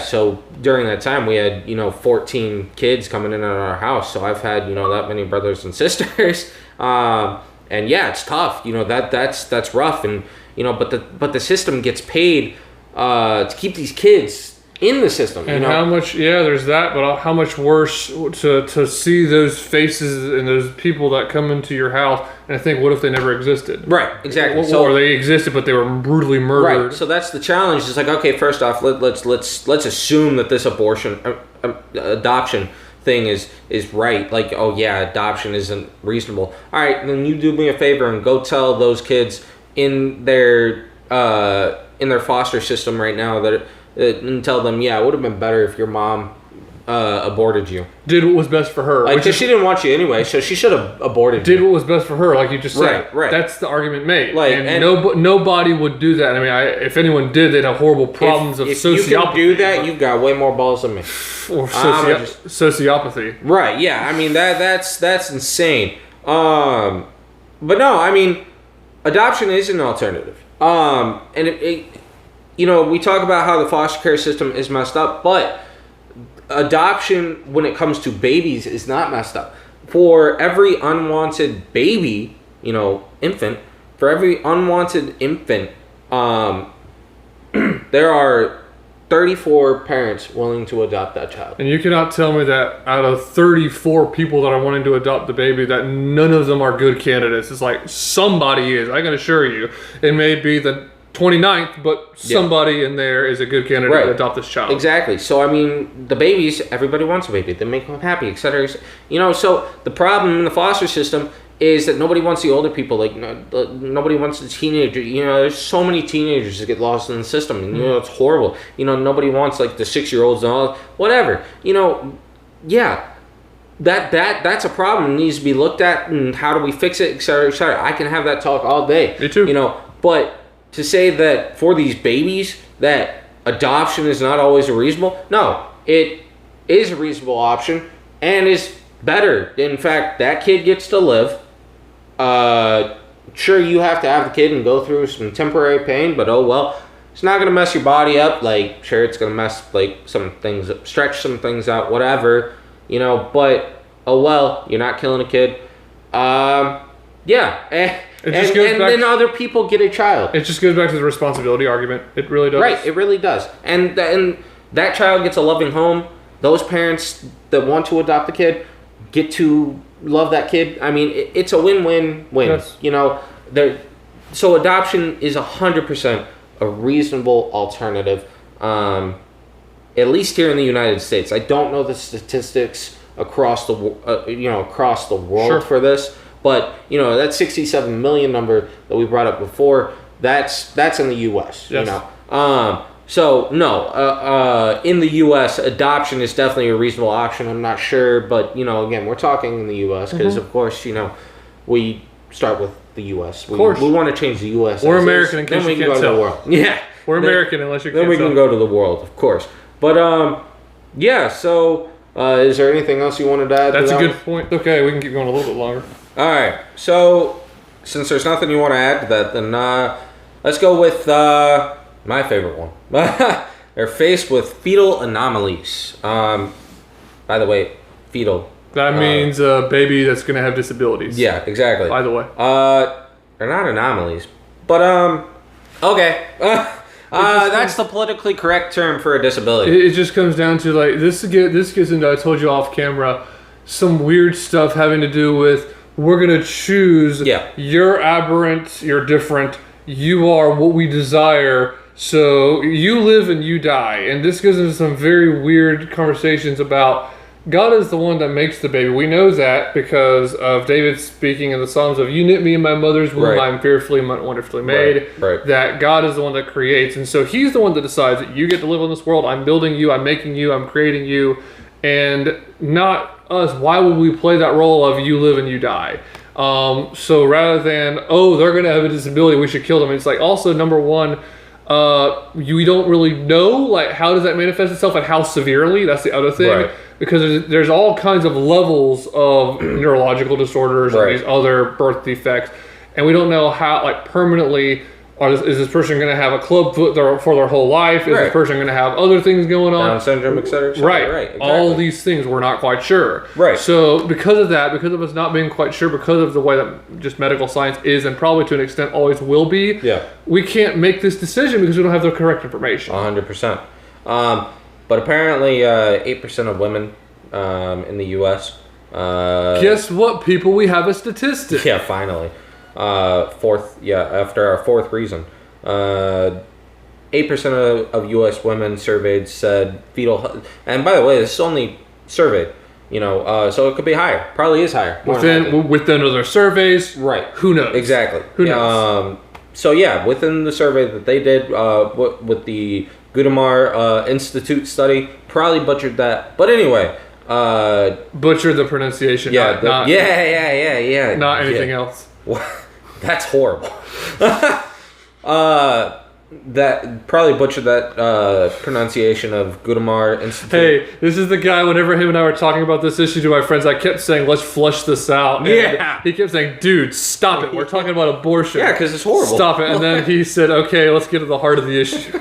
so during that time we had 14 kids coming in our house. So I've had that many brothers and sisters, and it's tough. That's rough. And but the system gets paid to keep these kids in the system. And how much? Yeah, there's that. But how much worse to see those faces and those people that come into your house and think, what if they never existed? Right. Exactly. Or they existed, but they were brutally murdered. Right. So that's the challenge. It's like, okay, first off, let's assume that this adoption thing is right. Like, oh yeah, adoption isn't reasonable. All right, then you do me a favor and go tell those kids in their foster system right now that and tell them, yeah, it would have been better if your mom aborted you. Did what was best for her. Because she didn't want you anyway, so she should have aborted you. Did what was best for her, like you just said. Right. That's the argument made. Like, and nobody would do that. I mean, if anyone did, they'd have horrible problems of sociopathy. If you can do that, you've got way more balls than me. Or sociopathy. Right, yeah. I mean, that's insane. But no, I mean, adoption is an alternative. And we talk about how the foster care system is messed up, but adoption, when it comes to babies, is not messed up. For every unwanted baby, infant, for every unwanted infant, there are 34 parents willing to adopt that child. And you cannot tell me that out of 34 people that are wanting to adopt the baby, that none of them are good candidates. It's like somebody is. I can assure you. It may be the 29th, but somebody in there is a good candidate to adopt this child. Exactly. So, I mean, the babies, everybody wants a baby. They make them happy, etc. So the problem in the foster system is that nobody wants the older people. Like, nobody wants the teenager. There's so many teenagers that get lost in the system, and, it's horrible. Nobody wants, like, the 6-year-olds and all, whatever. That's a problem. It needs to be looked at, and how do we fix it, etc., etc. I can have that talk all day. Me too. But to say that for these babies that adoption is not always a reasonable, no, it is a reasonable option and is better. In fact, that kid gets to live. Sure, you have to have the kid and go through some temporary pain, but oh well. It's not gonna mess your body up. Like, sure, it's gonna mess some things up, stretch some things out, whatever. But oh well, you're not killing a kid. Then other people get a child. It just goes back to the responsibility argument. It really does. Right, it really does. And that child gets a loving home. Those parents that want to adopt the kid get to love that kid. I mean, it's a win-win-win. Yes. So adoption is 100% a reasonable alternative, at least here in the United States. I don't know the statistics across the world for this. But, that 67 million number that we brought up before, that's in the U.S., yes. In the U.S., adoption is definitely a reasonable option. I'm not sure, but, again, we're talking in the U.S. because, of course, we start with the U.S. Of course. We want to change the U.S. We're American in case then we you can can't go to tell. the world. Yeah. We're American unless you can't tell. Then we can go to the world, of course. But, so... is there anything else you wanted to add? That's a good point. Okay, we can keep going a little bit longer. All right. So, since there's nothing you want to add to that, then let's go with my favorite one. They're faced with fetal anomalies. By the way, fetal. That means a baby that's going to have disabilities. Yeah, exactly. By the way. They're not anomalies. But, okay. That's the politically correct term for a disability. It just comes down to, like, this gets into, I told you off camera, some weird stuff having to do with, we're going to choose, you're aberrant, you're different, you are what we desire, so you live and you die. And this goes into some very weird conversations about God is the one that makes the baby. We know that because of David speaking in the Psalms of, you knit me in my mother's womb, I'm fearfully and wonderfully made. Right. That God is the one that creates. And so he's the one that decides that you get to live in this world. I'm building you, I'm making you, I'm creating you. And not us. Why would we play that role of you live and you die? So rather than, they're going to have a disability, we should kill them. It's like, also, number one, we don't really know, like, how does that manifest itself and how severely? That's the other thing. Right. Because there's all kinds of levels of neurological disorders and these other birth defects. And we don't know how, like, permanently, is this person going to have a club foot for their whole life? Is this person going to have other things going on? Down syndrome, et cetera, et cetera. Right. Exactly. All these things, we're not quite sure. Right. So because of that, because of us not being quite sure, because of the way that just medical science is, and probably to an extent always will be, we can't make this decision because we don't have the correct information. 100%. But apparently, 8% of women in the U.S. Guess what, people? We have a statistic. Yeah, finally. After our fourth reason. 8% of U.S. women surveyed said fetal... And by the way, this is only surveyed. So it could be higher. Probably is higher. Within other surveys. Right. Who knows? Exactly. Who knows? Within the survey that they did with the Gudamar Institute study, probably butchered that. But anyway... butchered the pronunciation. Not anything else. That's horrible. That probably butchered that pronunciation of Gudamar Institute. Hey, this is the guy. Whenever him and I were talking about this issue to my friends, I kept saying, "Let's flush this out." And he kept saying, "Dude, stop it. We're talking about abortion." Yeah, because it's horrible. Stop it. And then he said, "Okay, let's get to the heart of the issue."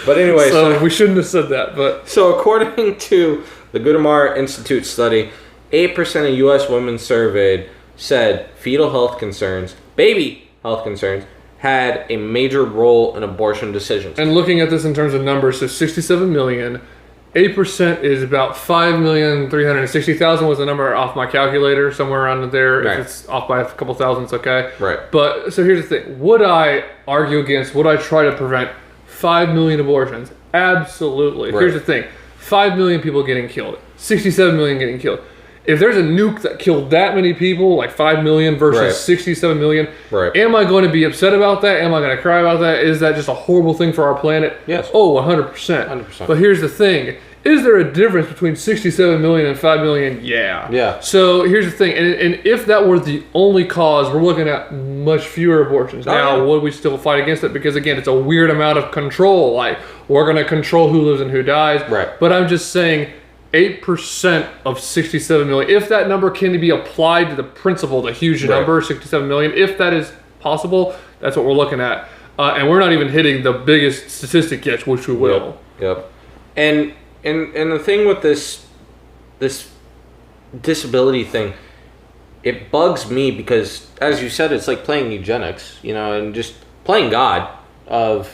But anyway, so we shouldn't have said that. But so according to the Gudamar Institute study, 8% of U.S. women surveyed said fetal health concerns, baby health concerns, had a major role in abortion decisions. And looking at this in terms of numbers, so 67 million, 8% is about 5,360,000 was the number off my calculator, somewhere around there. Right. If it's off by a couple thousand, it's okay. Right. But, so here's the thing. Would I argue against, would I try to prevent 5 million abortions? Absolutely. Right. Here's the thing. 5 million people getting killed. 67 million getting killed. If there's a nuke that killed that many people, like 5 million versus 67 million, am I going to be upset about that? Am I going to cry about that? Is that just a horrible thing for our planet? Yes. Oh, 100%. 100%. But here's the thing. Is there a difference between 67 million and 5 million? Yeah. Yeah. So here's the thing. And if that were the only cause, we're looking at much fewer abortions. Now, would we still fight against it? Because, again, it's a weird amount of control. Like, we're going to control who lives and who dies. Right. But I'm just saying 8% of 67 million, if that number can be applied to the principle, the huge number, 67 million, if that is possible, that's what we're looking at. And we're not even hitting the biggest statistic yet, which we will. Yep. And the thing with this disability thing, it bugs me because, as you said, it's like playing eugenics, and just playing God and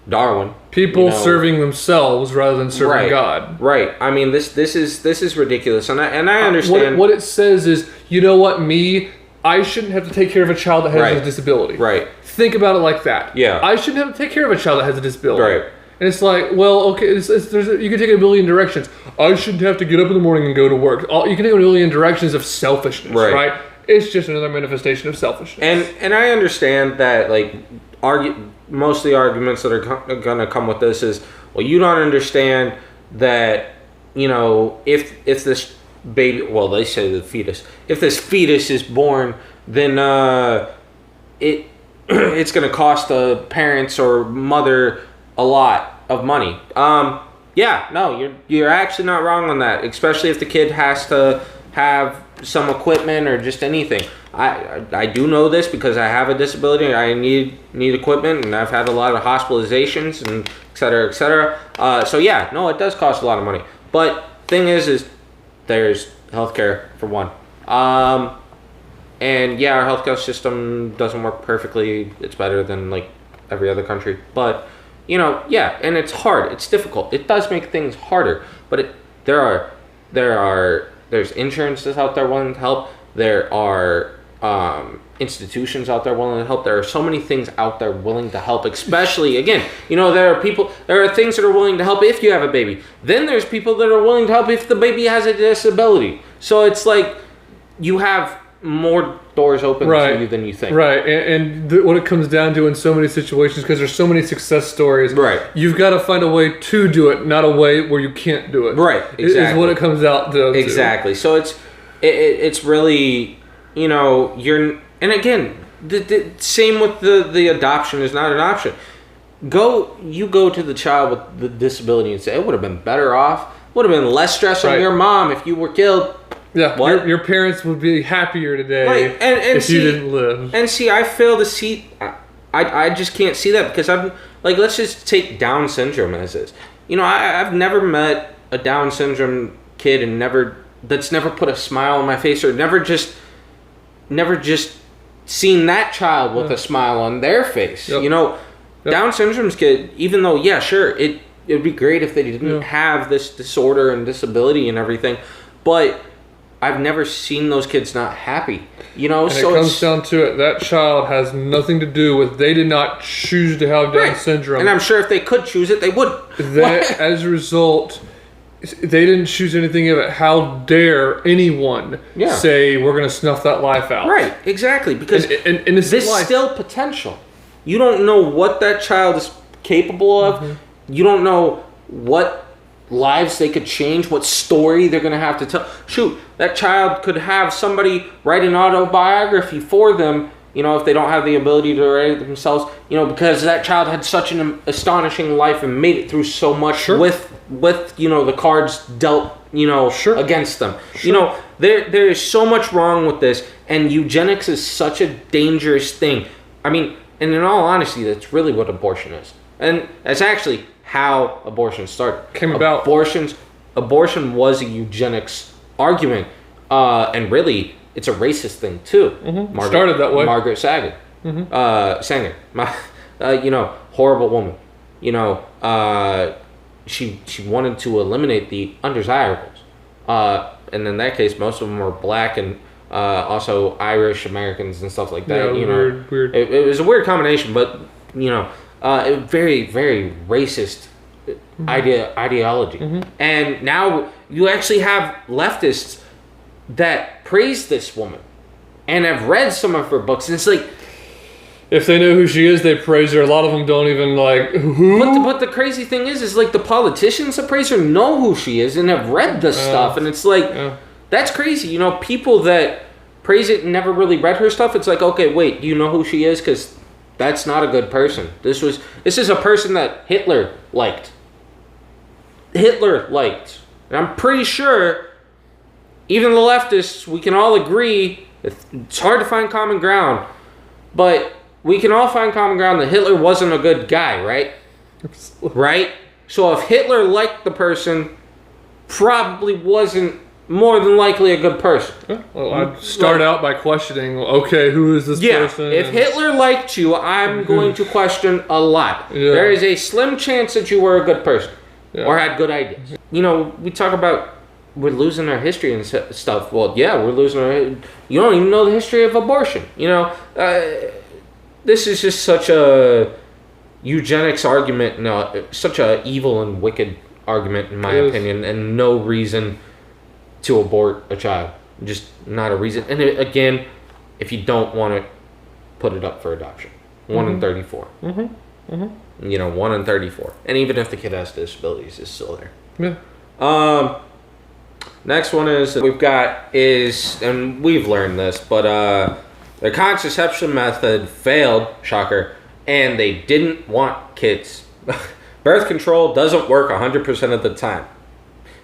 Darwin. People serving themselves rather than serving God. Right. I mean, this is ridiculous, and I understand. What it says is, you know what, I shouldn't have to take care of a child that has a disability. Right. Think about it like that. Yeah. I shouldn't have to take care of a child that has a disability. Right. And it's like, well, okay, you can take a million directions. I shouldn't have to get up in the morning and go to work. You can take a million directions of selfishness, right? It's just another manifestation of selfishness. And I understand that, like, most of the arguments that are going to come with this is, well, you don't understand that, if this baby, well, they say the fetus, if this fetus is born, then it's going to cost the parents or mother a lot of money. You're actually not wrong on that, especially if the kid has to have some equipment or just anything. I do know this because I have a disability and I need equipment, and I've had a lot of hospitalizations and et cetera, et cetera. It does cost a lot of money. But thing is there's healthcare for one. Our healthcare system doesn't work perfectly. It's better than like every other country, but and it's hard. It's difficult. It does make things harder. But there's insurances out there willing to help. There are institutions out there willing to help. There are so many things out there willing to help, especially, again, there are things that are willing to help if you have a baby. Then there's people that are willing to help if the baby has a disability. So it's like you have more doors open to you than you think. Right. And what it comes down to in so many situations, because there's so many success stories, you've got to find a way to do it, not a way where you can't do it. Right. Exactly. Is what it comes out to. Exactly. So it's really, and again, the same with the adoption is not an option. You go to the child with the disability and say, it would have been better off, would have been less stress on your mom if you were killed. Yeah, your parents would be happier today if you didn't live. And see, I fail to see, I just can't see that because I'm, like, let's just take Down syndrome as is. I've never met a Down syndrome kid and that's never put a smile on my face or never just seen that child with a smile on their face. Yep. Yep. Down syndrome's kid, even though, yeah, sure, it'd be great if they didn't have this disorder and disability and everything, but I've never seen those kids not happy. You know, and so it comes down to it. That child has nothing to do with. They did not choose to have Down syndrome, and I'm sure if they could choose it, they would. As a result, they didn't choose anything of it. How dare anyone say we're going to snuff that life out? Right, exactly. Because and it's there's still potential. You don't know what that child is capable of. Mm-hmm. You don't know what lives they could change, what story they're going to have to tell. Shoot, that child could have somebody write an autobiography for them, you know, if they don't have the ability to write it themselves, you know, because that child had such an astonishing life and made it through so much with you know, the cards dealt, you know, against them. You know, there is so much wrong with this, and eugenics is such a dangerous thing. I mean, and in all honesty, that's really what abortion is. And that's actually how abortion started. Abortion was a eugenics argument, and really, it's a racist thing too. Mm-hmm. Started that way. Margaret Sanger, Sanger, you know, horrible woman. You know, she wanted to eliminate the undesirables, and in that case, most of them were black and also Irish Americans and stuff like that. Yeah, you weird, know, weird. It was a weird combination, but you know. Very, very racist ideology. Mm-hmm. And now you actually have leftists that praise this woman and have read some of her books. And it's like... If they know who she is, they praise her. A lot of them don't even like, who? But the crazy thing is like the politicians that praise her know who she is and have read this stuff. And it's like, that's crazy. You know, people that praise it and never really read her stuff, it's like, okay, wait, do you know who she is? Because... that's not a good person. This is a person that Hitler liked. And I'm pretty sure, even the leftists, we can all agree, it's hard to find common ground, but we can all find common ground that Hitler wasn't a good guy, right? Right? So if Hitler liked the person, probably wasn't more than likely a good person. Well, I'd start out by questioning, okay, who is this person? If Hitler liked you, I'm going to question a lot. Yeah. There is a slim chance that you were a good person or had good ideas. You know, we talk about we're losing our history and stuff. Well, yeah, we're losing our... You don't even know the history of abortion. You know, this is just such a eugenics argument, such a evil and wicked argument, in my opinion, and no reason to abort a child. Just not a reason. And again, if you don't want to put it up for adoption. 1 in 34. You know, 1 in 34. And even if the kid has disabilities, it's still there. Yeah. Next one is we've got is, and we've learned this, but the contraception method failed, shocker, and they didn't want kids. Birth control doesn't work 100% of the time.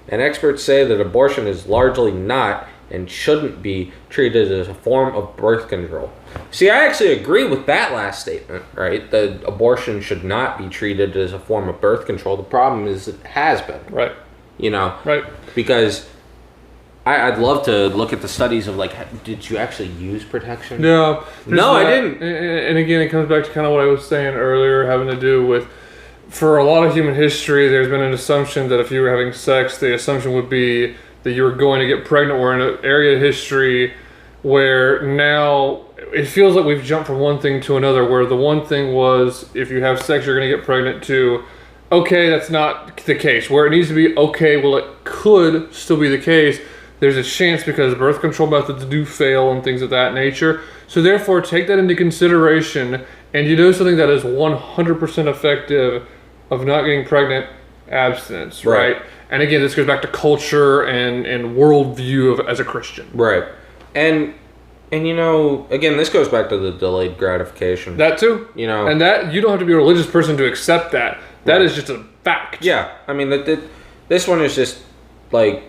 And experts say that abortion is largely not and shouldn't be treated as a form of birth control. See, I actually agree with that last statement, right? That abortion should not be treated as a form of birth control. The problem is it has been. Right. You know? Right. Because I'd love to look at the studies of, like, did you actually use protection? No. I didn't. And again, it comes back to kind of what I was saying earlier, having to do with, for a lot of human history, there's been an assumption that if you were having sex, the assumption would be that you were going to get pregnant. We're in an area of history where now it feels like we've jumped from one thing to another, where the one thing was if you have sex, you're going to get pregnant, to, okay, that's not the case. Where it needs to be, okay, well, it could still be the case. There's a chance because birth control methods do fail and things of that nature. So therefore, take that into consideration, and you know something that is 100% effective of not getting pregnant, abstinence, right? And again, this goes back to culture and worldview as a Christian. Right. And you know, again, this goes back to the delayed gratification. That too. You know. And that, you don't have to be a religious person to accept that. That is just a fact. Yeah. I mean, this one is just like,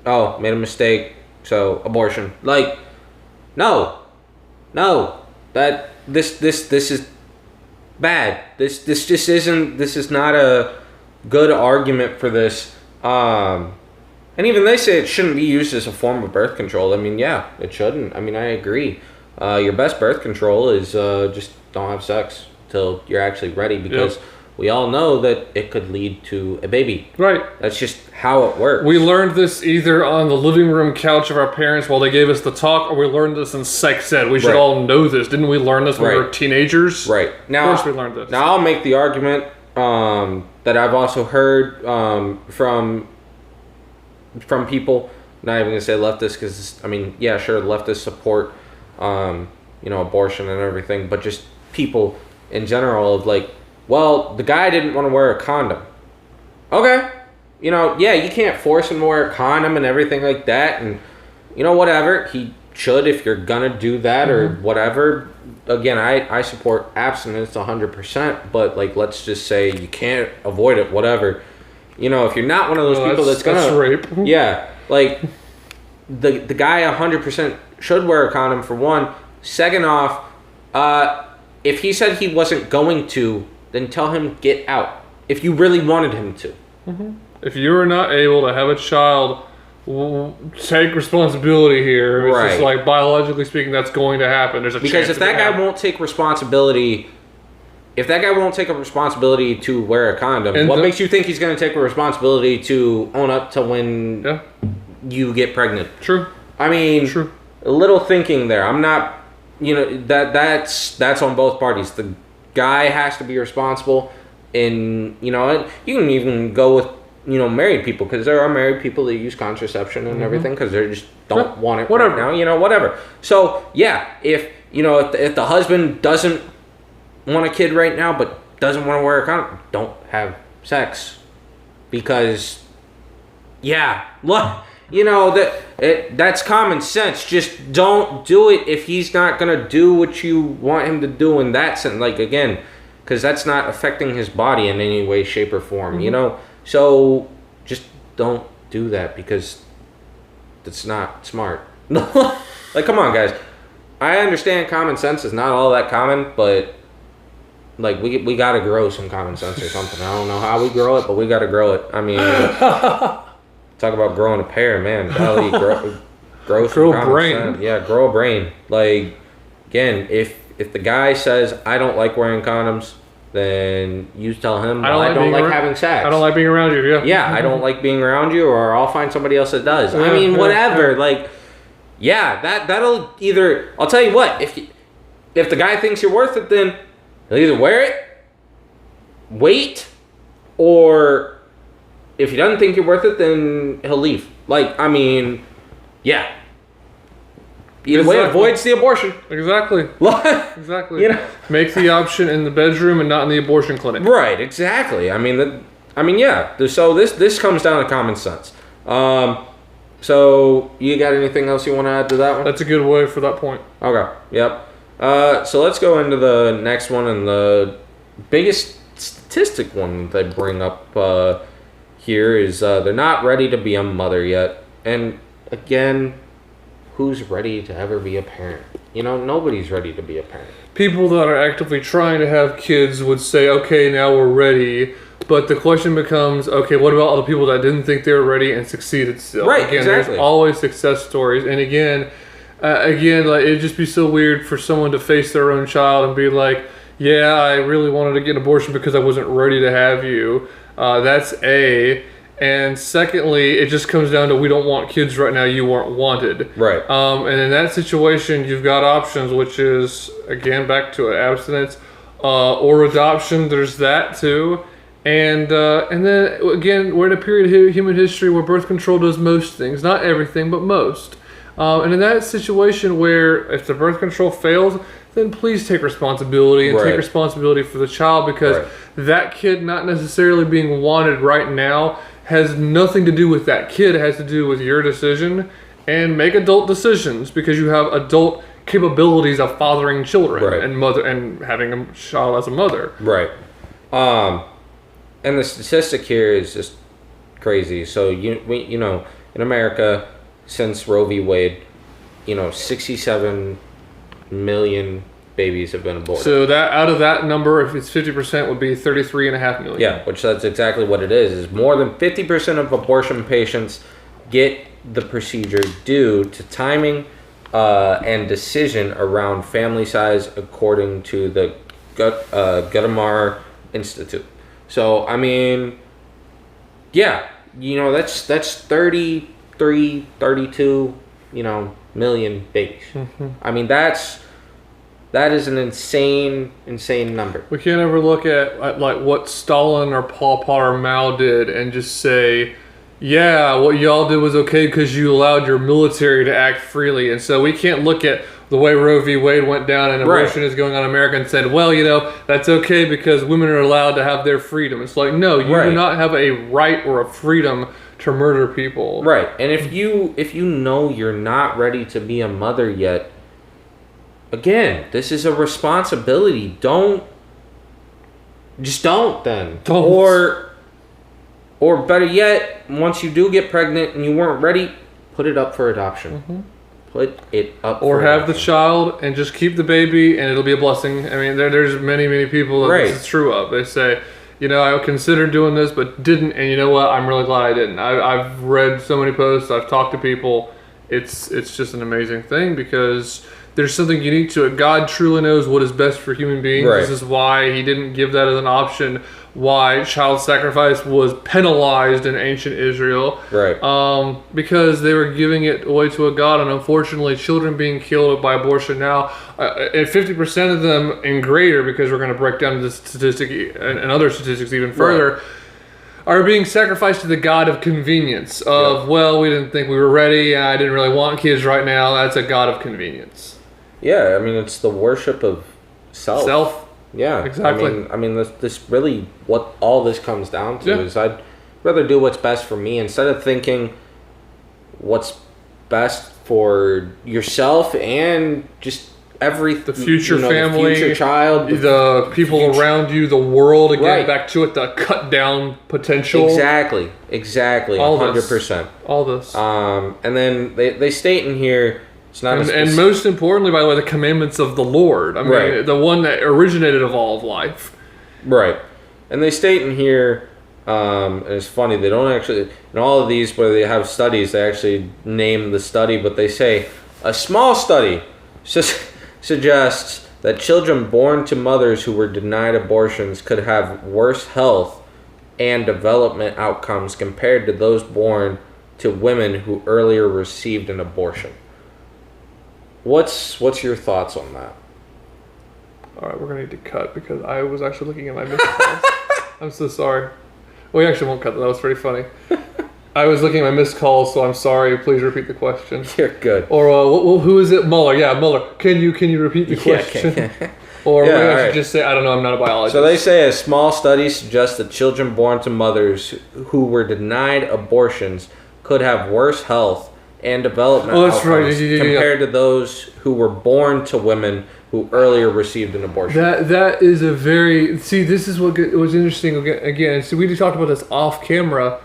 oh, made a mistake, so abortion. Like, no. That this is bad. This just isn't. This is not a good argument for this. And even they say it shouldn't be used as a form of birth control. I mean, yeah, it shouldn't. I mean, I agree. Your best birth control is just don't have sex. till you're actually ready, because we all know that it could lead to a baby. Right. That's just how it works. We learned this either on the living room couch of our parents while they gave us the talk, or we learned this in sex ed. We should all know this. Didn't we learn this when we were teenagers? Right. Now, of course we learned this. Now I'll make the argument that I've also heard from people, not even going to say leftists, because, I mean, yeah, sure, leftists support, abortion and everything, but just people in general of like, well, the guy didn't want to wear a condom. Okay. You can't force him to wear a condom and everything like that. And, whatever. He should if you're going to do that or whatever. Again, I support abstinence 100%. But, like, let's just say you can't avoid it, whatever. If you're not one of those people that's going to... rape. Yeah. Like, the guy 100% should wear a condom, for one. Second off, if he said he wasn't going to, then tell him get out. If you really wanted him to. Mm-hmm. If you are not able to have a child, take responsibility here. It's just like, biologically speaking, that's going to happen. There's a because chance if that guy won't take responsibility, to wear a condom, and what makes you think he's going to take a responsibility to own up to when you get pregnant? True. I mean, a little thinking there. I'm not, that's on both parties. The guy has to be responsible, and you can even go with married people, because there are married people that use contraception and everything because they just don't want it right now, whatever. So yeah, if the husband doesn't want a kid right now but doesn't want to wear a condom, don't have sex, because that's common sense. Just don't do it if he's not gonna do what you want him to do in that sense. Like, again, because that's not affecting his body in any way, shape, or form. So just don't do that, because that's not smart. Like, come on, guys. I understand common sense is not all that common, but like we gotta grow some common sense or something. I don't know how we grow it, but we gotta grow it. I mean. Talk about growing a pair, man. Golly, grow a brain. Sense. Yeah, grow a brain. Like, again, if the guy says, I don't like wearing condoms, then you tell him, I don't like having sex. I don't like being around you, Yeah, I don't like being around you, or I'll find somebody else that does. I mean, whatever. Yeah. Like, that'll either... I'll tell you what, if the guy thinks you're worth it, then he'll either wear it, wait, or... if he doesn't think you're worth it, then he'll leave. Like, I mean, yeah. Either way, avoids the abortion. Exactly. Exactly. Make the option in the bedroom and not in the abortion clinic. Right. Exactly. I mean, yeah. So this comes down to common sense. So you got anything else you want to add to that one? That's a good way for that point. Okay. Yep. So let's go into the next one, and the biggest statistic one that they bring up here is they're not ready to be a mother yet. And again, who's ready to ever be a parent? Nobody's ready to be a parent. People that are actively trying to have kids would say, okay, now we're ready. But the question becomes, okay, what about all the people that didn't think they were ready and succeeded still? Right, again, exactly. There's always success stories. And again, like, it'd just be so weird for someone to face their own child and be like, yeah, I really wanted to get an abortion because I wasn't ready to have you. That's A. And secondly, it just comes down to, we don't want kids right now, you weren't wanted. Right. And in that situation, you've got options, which is, again, back to abstinence or adoption. There's that too. And then, again, we're in a period of human history where birth control does most things. Not everything, but most. And in that situation where if the birth control fails, then please take responsibility and take responsibility for the child, because that kid not necessarily being wanted right now has nothing to do with that kid. It has to do with your decision, and make adult decisions, because you have adult capabilities of fathering children and mother and having a child as a mother. Right. And the statistic here is just crazy. So in America, since Roe v. Wade, 67 million babies have been aborted. So that out of that number, if it's 50%, would be 33.5 million. Yeah, which that's exactly what it is. Is more than 50% of abortion patients get the procedure due to timing and decision around family size, according to the Guatemala Institute. So I mean, yeah, that's 33, 32, million babies. Mm-hmm. I mean, that is an insane number. We can't ever look at like what Stalin or Paul Potter Mao did and just say, yeah, what y'all did was okay because you allowed your military to act freely. And so we can't look at the way Roe v. Wade went down and abortion is going on in America and said, well, that's okay because women are allowed to have their freedom. It's like, no, you do not have a right or a freedom to murder people. Right. And if you know you're not ready to be a mother yet, again, this is a responsibility. Don't then. Don't. Or better yet, once you do get pregnant and you weren't ready, put it up for adoption. Mm-hmm. Put it up or for have adoption. the child and just keep the baby and it'll be a blessing. I mean, there's many people that this is true of. They say, I considered doing this but didn't, and you know what? I'm really glad I didn't. I've read so many posts. I've talked to people. It's just an amazing thing because there's something unique to it. God truly knows what is best for human beings. Right. This is why he didn't give that as an option. Why child sacrifice was penalized in ancient Israel. Right. Because they were giving it away to a god, and unfortunately children being killed by abortion now, and 50% of them and greater, because we're going to break down this statistic and other statistics even further, are being sacrificed to the god of convenience of, well, we didn't think we were ready, I didn't really want kids right now. That's a god of convenience. Yeah, I mean, it's the worship of self. Yeah, exactly. I mean, this really what all this comes down to is I'd rather do what's best for me instead of thinking what's best for yourself and just the future family, the future child, the people around you, the world. Again, back to it, the cut down potential. Exactly, 100%. All this. And then they state in here. And most importantly, by the way, the commandments of the Lord. I mean, the one that originated of all of life. Right. And they state in here, and it's funny, they don't actually, in all of these where they have studies, they actually name the study, but they say, a small study suggests that children born to mothers who were denied abortions could have worse health and development outcomes compared to those born to women who earlier received an abortion. What's your thoughts on that? All right, we're going to need to cut because I was actually looking at my missed calls. I'm so sorry. We actually won't cut that. That was pretty funny. I was looking at my missed calls, so I'm sorry. Please repeat the question. You're good. Or who is it? Mueller. Yeah, Mueller. Can you repeat the question? Okay. Or maybe I should just say, I don't know, I'm not a biologist. So they say a small study suggests that children born to mothers who were denied abortions could have worse health and development outcomes compared to those who were born to women who earlier received an abortion. That is a very... this is what was interesting again. So we just talked about this off camera.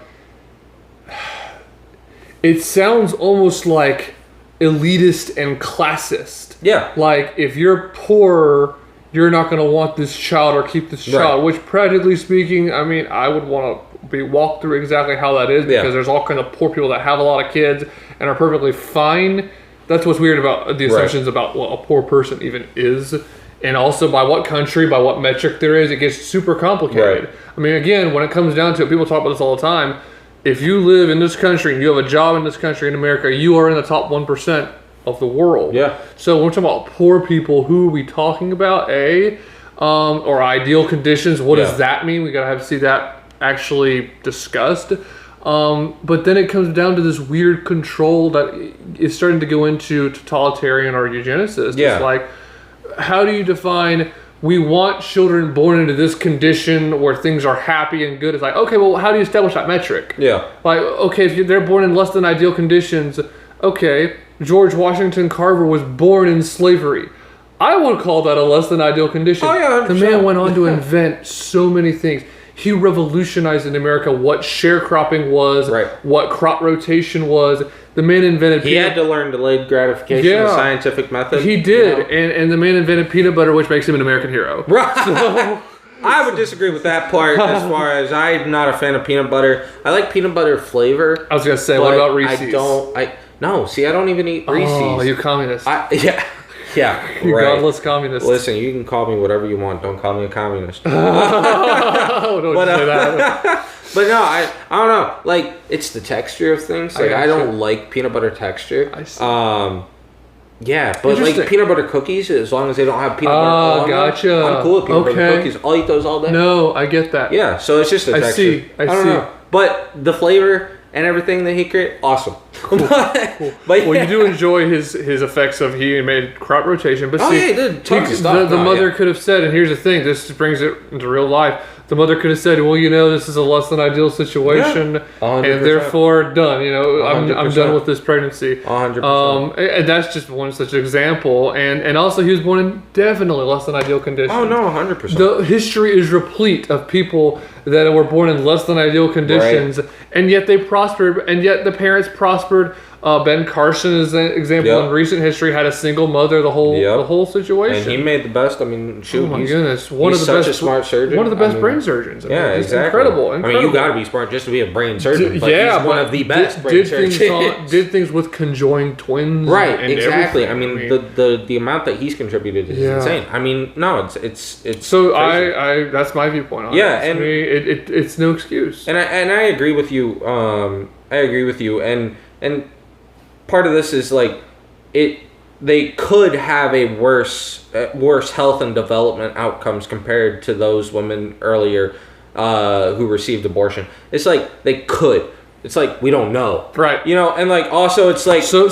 It sounds almost like elitist and classist. Yeah. Like, if you're poor, you're not going to want this child or keep this child. Which, practically speaking, I mean, I would want to be walked through exactly how that is, because there's all kinds of poor people that have a lot of kids and are perfectly fine. That's what's weird about the assumptions about what a poor person even is, and also by what country, by what metric there is. It gets super complicated. I mean, again, when it comes down to it, people talk about this all the time. If you live in this country and you have a job in this country in America, you are in the top 1% of the world. Yeah. So when we're talking about poor people, who are we talking about? Or ideal conditions? What does that mean? We gotta see that actually discussed. But then it comes down to this weird control that is starting to go into totalitarian or eugenicist. Yeah. It's like, how do you define, we want children born into this condition where things are happy and good? It's like, okay, well, how do you establish that metric? Yeah. Like, okay, if they're born in less than ideal conditions, okay, George Washington Carver was born in slavery. I would call that a less than ideal condition. Oh, yeah, 100%. The man went on to invent so many things. He revolutionized in America what sharecropping was, what crop rotation was. The man invented... He had to learn delayed gratification, the scientific method. He did, and the man invented peanut butter, which makes him an American hero. Right. So, I would disagree with that part as far as I'm not a fan of peanut butter. I like peanut butter flavor. I was going to say, what about Reese's? I don't even eat Reese's. Oh, you communist. Yeah, You right. godless communist. Listen, you can call me whatever you want. Don't call me a communist. Oh, don't say that. But no, I don't know. Like, it's the texture of things. Like, I don't like peanut butter texture. I see. Yeah, but like peanut butter cookies, as long as they don't have peanut butter on gotcha. them, I'm cool with peanut butter cookies. I'll eat those all day. No, I get that. Yeah, so it's just the texture. I don't see. know. But the flavor and everything that he created, awesome. Cool. But Well, you do enjoy his effects of he made crop rotation, but see, yeah, he did tons of stuff. The mother could have said, and here's the thing, this brings it into real life. The mother could have said, well, this is a less than ideal situation, and therefore done. I'm done with this pregnancy. 100%. And that's just one such example. And also, he was born in definitely less than ideal conditions. Oh no, 100%. The history is replete of people that were born in less than ideal conditions, and yet they prospered, and yet the parents prospered. Ben Carson is an example in recent history, had a single mother the whole situation. And he made the best. I mean, shoot, oh my goodness, he's such a smart surgeon. One of the best brain surgeons. Exactly. Incredible. I mean, you got to be smart just to be a brain surgeon. But he's one of the best brain surgeons. Did things with conjoined twins. Right. And exactly. everything. I mean, the amount that he's contributed is insane. I mean, no, it's. So crazy. I that's my viewpoint on it. Yeah, and to me, it's no excuse. And I agree with you. I agree with you. And part of this is like they could have a worse health and development outcomes compared to those women earlier who received abortion. It's like they could. It's like we don't know. Right. And like also it's like so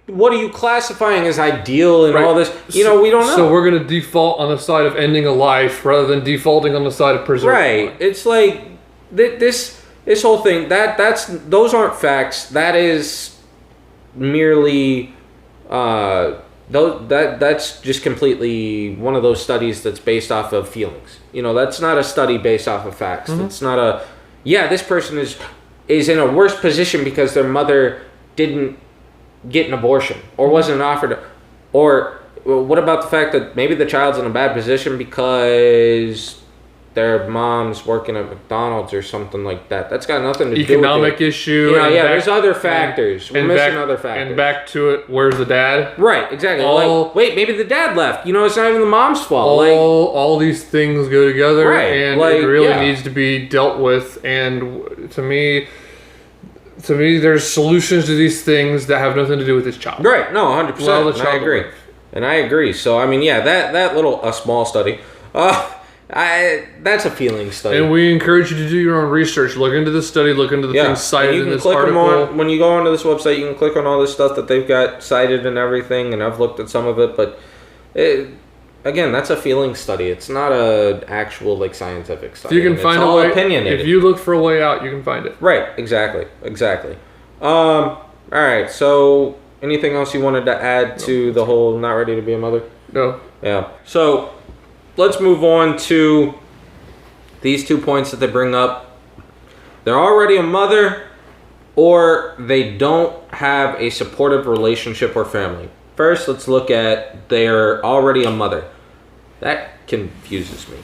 what are you classifying as ideal and all this? We don't know. So we're going to default on the side of ending a life rather than defaulting on the side of preserving life. It's like this whole thing those aren't facts. That is merely that's just completely one of those studies that's based off of feelings. That's not a study based off of facts. Mm-hmm. It's not this person is in a worse position because their mother didn't get an abortion or wasn't offered or what about the fact that maybe the child's in a bad position because their mom's working at McDonald's or something like that. That's got nothing to do with economic issue. There's other facters. We're missing other factors. And back to it, where's the dad? Right, exactly. Wait, maybe the dad left. It's not even the mom's fault. All these things go together, and it really needs to be dealt with. And to me, there's solutions to these things that have nothing to do with this child. Right, no, 100%. And I agree. So, I mean, that little, a small study, that's a feeling study. And we encourage you to do your own research. Look into the study. Look into the things cited in this article. When you go onto this website, you can click on all this stuff that they've got cited and everything. And I've looked at some of it, but again, that's a feeling study. It's not a actual scientific study. You can find a way. Opinionated. If you look for a way out, you can find it. Right. Exactly. All right. So, anything else you wanted to add to the whole not ready to be a mother? No. Yeah. So, let's move on to these 2 points that they bring up. They're already a mother, or they don't have a supportive relationship or family. First, let's look at they're already a mother. That confuses me.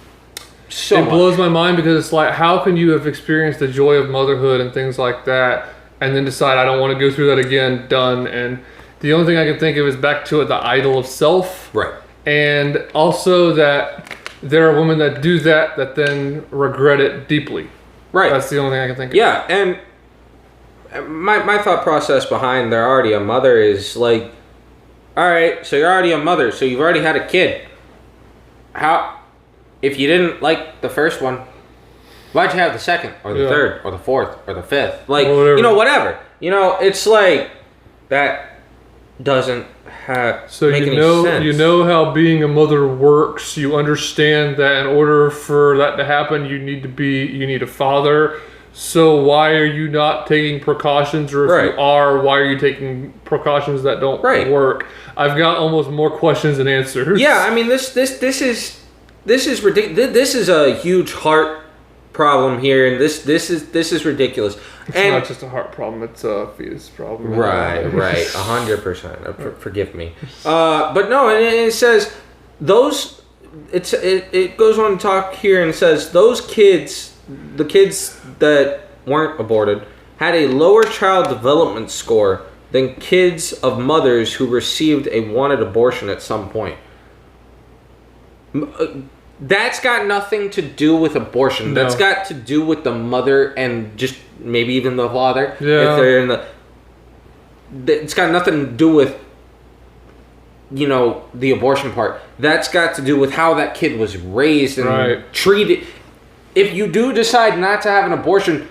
It blows my mind because it's like, how can you have experienced the joy of motherhood and things like that, and then decide I don't want to go through that again? Done. And the only thing I can think of is back to it, the idol of self. Right. And also that there are women that do that then regret it deeply. Right. That's the only thing I can think of. Yeah, and my thought process behind they're already a mother is like, all right, so you're already a mother, so you've already had a kid. How, if you didn't like the first one, why'd you have the second or the third or the fourth or the fifth? Like, whatever. It's like that doesn't make any sense. You know how being a mother works. You understand that in order for that to happen, you need a father. So why are you not taking precautions, or if you are, why are you taking precautions that don't work? I've got almost more questions than answers. Yeah, I mean this is ridiculous. This is a huge heart problem here, and this is ridiculous. It's not just a heart problem; it's a fetus problem. Right, 100%. Forgive me, but no, and it says those. It goes on to talk here and says those kids, the kids that weren't aborted, had a lower child development score than kids of mothers who received a wanted abortion at some point. That's got nothing to do with abortion. No. That's got to do with the mother and just maybe even the father. Yeah. If they're in it's got nothing to do with, you know, the abortion part. That's got to do with how that kid was raised and treated. If you do decide not to have an abortion,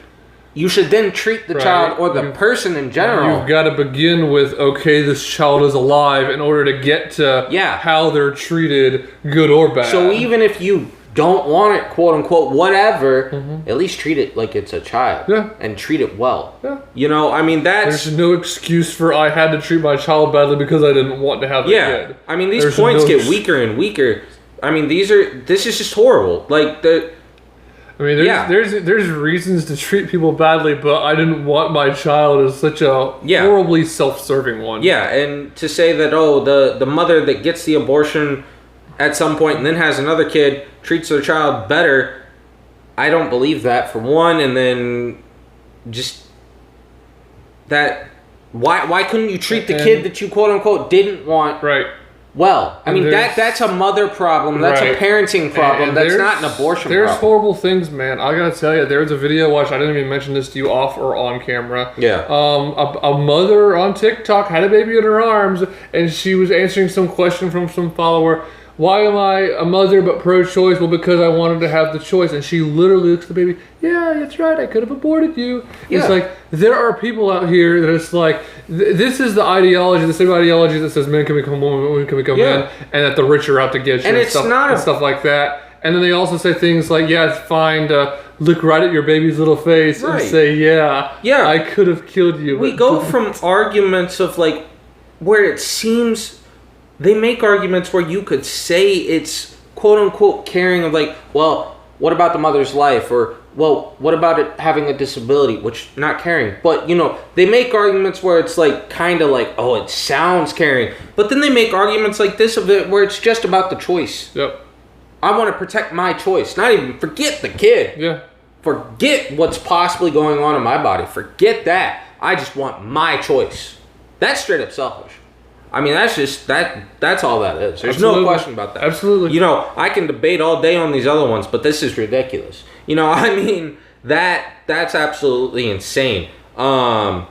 you should then treat the child or the person in general. You've got to begin with, okay, this child is alive in order to get to how they're treated, good or bad. So even if you don't want it, quote unquote, whatever, at least treat it like it's a child. Yeah. And treat it well. Yeah. You know, I mean, that's... There's no excuse for I had to treat my child badly because I didn't want to have a kid. I mean, these points get weaker and weaker. I mean, this is just horrible. Like, there's reasons to treat people badly, but I didn't want my child as such a horribly self-serving one. Yeah, and to say that, the mother that gets the abortion at some point and then has another kid treats their child better, I don't believe that, for one. And then just that, why couldn't you treat the kid that you quote unquote didn't want well? I mean, that's a mother problem. That's a parenting problem. That's not an abortion problem. There's horrible things, man. I gotta tell you, there's a video I watched. I didn't even mention this to you off or on camera. Yeah. A mother on TikTok had a baby in her arms, and she was answering some question from some follower. Why am I a mother but pro-choice? Well, because I wanted to have the choice. And she literally looks at the baby. Yeah, that's right. I could have aborted you. Yeah. It's like, there are people out here that it's like, this is the ideology, the same ideology that says men can become women, women can become men, and that the rich are out to get you and stuff like that. And then they also say things like, yeah, it's fine to look right at your baby's little face and say, yeah, I could have killed you. We go from arguments of like, where it seems... They make arguments where you could say it's quote-unquote caring of like, well, what about the mother's life? Or, well, what about it having a disability? Which, not caring. But, you know, they make arguments where it's like, kind of like, oh, it sounds caring. But then they make arguments like this of it where it's just about the choice. Yep. I want to protect my choice. Not even, forget the kid. Yeah. Forget what's possibly going on in my body. Forget that. I just want my choice. That's straight up selfish. I mean, that's just, that's all that is. There's no question about that. Absolutely. You know, I can debate all day on these other ones, but this is ridiculous. You know, I mean, that's absolutely insane. Yeah,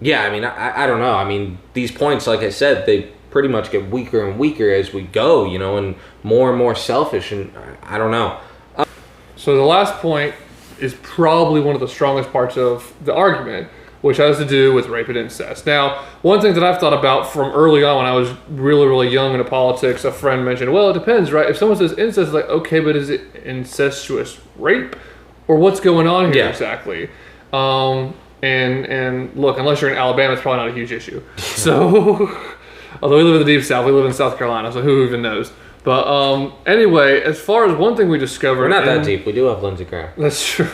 I mean, I don't know. I mean, these points, like I said, they pretty much get weaker and weaker as we go, you know, and more selfish, and I don't know. So the last point is probably one of the strongest parts of the argument, which has to do with rape and incest. Now, one thing that I've thought about from early on when I was really, really young into politics, a friend mentioned, well, it depends, right? If someone says incest, it's like, okay, but is it incestuous rape? Or what's going on here exactly? And look, unless you're in Alabama, it's probably not a huge issue. So, although we live in the deep south, we live in South Carolina, so who even knows? But anyway, as far as one thing we discovered... We're not that deep. We do have Lindsey Graham. That's true.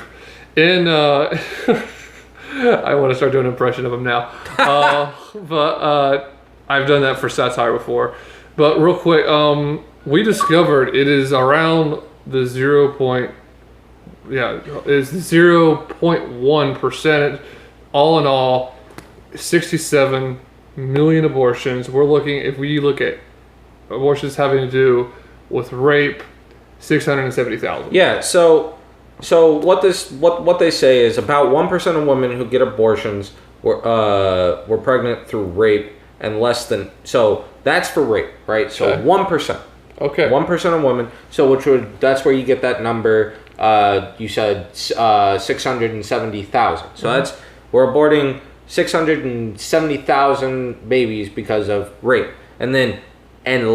I want to start doing an impression of him now. But I've done that for satire before. But real quick, we discovered it is around the 0.1%. All in all, 67 million abortions. If we look at abortions having to do with rape, 670,000. Yeah, so what they say is about 1% of women who get abortions were pregnant through rape, and less than, so that's for rape, right? So 1%. Okay. 1% of women. So that's where you get that number. You said 670,000. So we're aborting 670,000 babies because of rape, and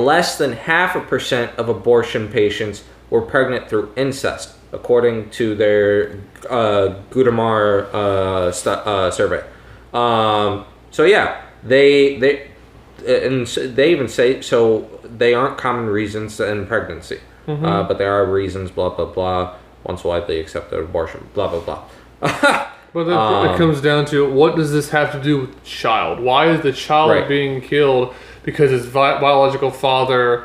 less than 0.5% of abortion patients were pregnant through incest, according to their Gudamar survey. So yeah, they even say so they aren't common reasons in pregnancy, but there are reasons. Blah blah blah. Once widely accepted abortion. Blah blah blah. But then it comes down to, what does this have to do with the child? Why is the child being killed because his biological father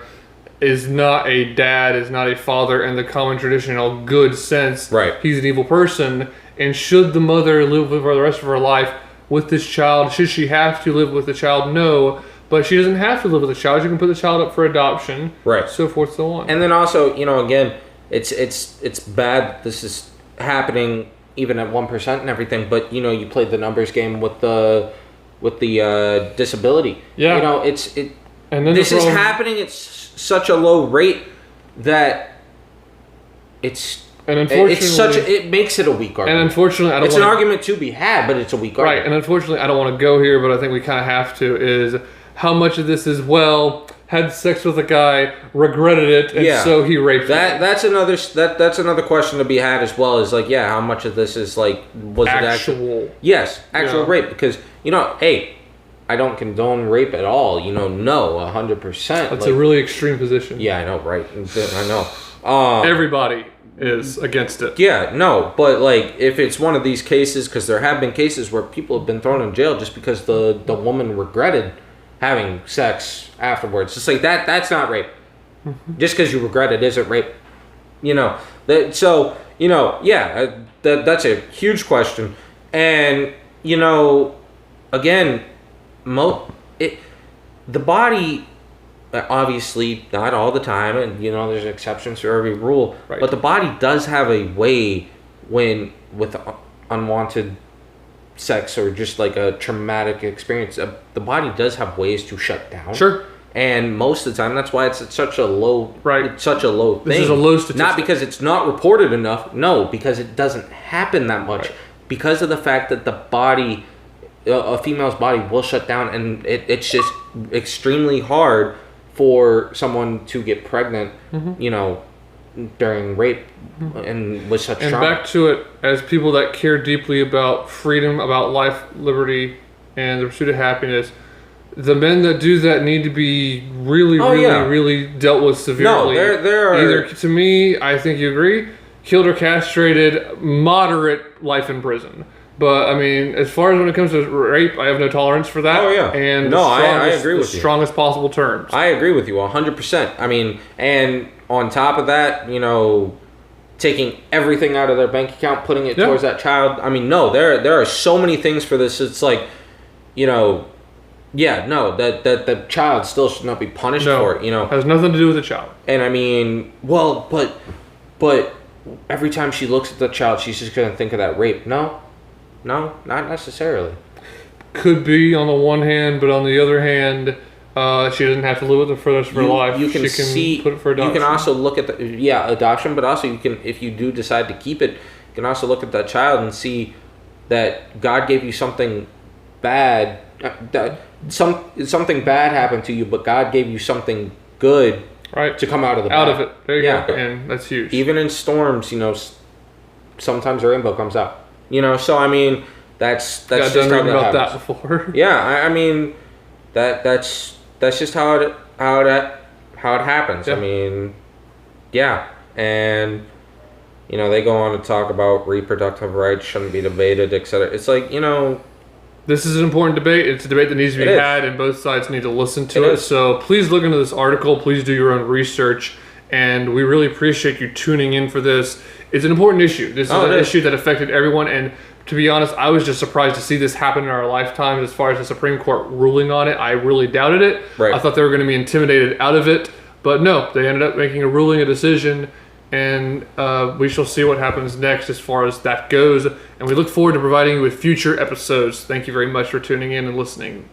is not a dad, is not a father in the common traditional good sense? Right. He's an evil person. And should the mother live for the rest of her life with this child. Should she have to live with the child? No. But she doesn't have to live with the child. She can put the child up for adoption. Right. So forth, so on. And then also, again, it's bad this is happening even at 1% and everything, but you played the numbers game with the disability. Yeah. And then this is happening at such a low rate that it makes it a weak argument. And unfortunately, it's an argument to be had, but it's a weak argument. Right. And unfortunately, I don't want to go here, but I think we kind of have to. Is how much of this is had sex with a guy, regretted it, and so he raped her. That's another question to be had as well. Is like, how much of this is like was actual? It actual rape? Because hey, I don't condone rape at all. No, 100%. That's a really extreme position. Yeah, I know, right? I know. Everybody is against it. Yeah, no, but like if it's one of these cases, because there have been cases where people have been thrown in jail just because the woman regretted having sex afterwards. It's like that's not rape. Just because you regret it isn't rape. That's a huge question. And again, the body, obviously not all the time, and there's exceptions to every rule, right. But the body does have a way with unwanted sex or just like a traumatic experience, the body does have ways to shut down. Sure. And most of the time, that's why it's such a low. Right. It's such a low thing. This is a low statistic. Not because it's not reported enough. No, because it doesn't happen that much. Right. Because of the fact that the body, a female's body, will shut down, and it's just extremely hard for someone to get pregnant. During rape and with such trauma. And back to it, as people that care deeply about freedom, about life, liberty, and the pursuit of happiness, the men that do that need to be really dealt with severely. No, there are... Either, to me, I think you agree, killed or castrated, moderate life in prison. But, I mean, as far as when it comes to rape, I have no tolerance for that. Oh, yeah. And I agree with you. The strongest possible terms. I agree with you 100%. I mean, and on top of that, taking everything out of their bank account, putting it towards that child. I mean, no, there are so many things for this. It's like, that the child still should not be punished for it, Has nothing to do with the child. And I mean, well, but every time she looks at the child, she's just going to think of that rape. No, not necessarily. Could be on the one hand, but on the other hand, she doesn't have to live with it for the rest of her life. You can put it for adoption. You can also look at adoption, but also you can, if you do decide to keep it, you can also look at that child and see that God gave you something bad. Something bad happened to you, but God gave you something good, right, to come out of the bad. Out of it. There you go, and that's huge. Even in storms, sometimes a rainbow comes out. So I mean, that's just how that about happens. That before. Yeah, I mean, that's just how it happens. Yeah. I mean, and they go on to talk about reproductive rights shouldn't be debated, etc. It's like this is an important debate. It's a debate that needs to be had, and both sides need to listen to it. So please look into this article. Please do your own research, and we really appreciate you tuning in for this. It's an important issue. This is an issue that affected everyone, and to be honest, I was just surprised to see this happen in our lifetimes. As far as the Supreme Court ruling on it, I really doubted it. Right. I thought they were going to be intimidated out of it, but no, they ended up making a ruling, a decision, and we shall see what happens next as far as that goes. And we look forward to providing you with future episodes. Thank you very much for tuning in and listening.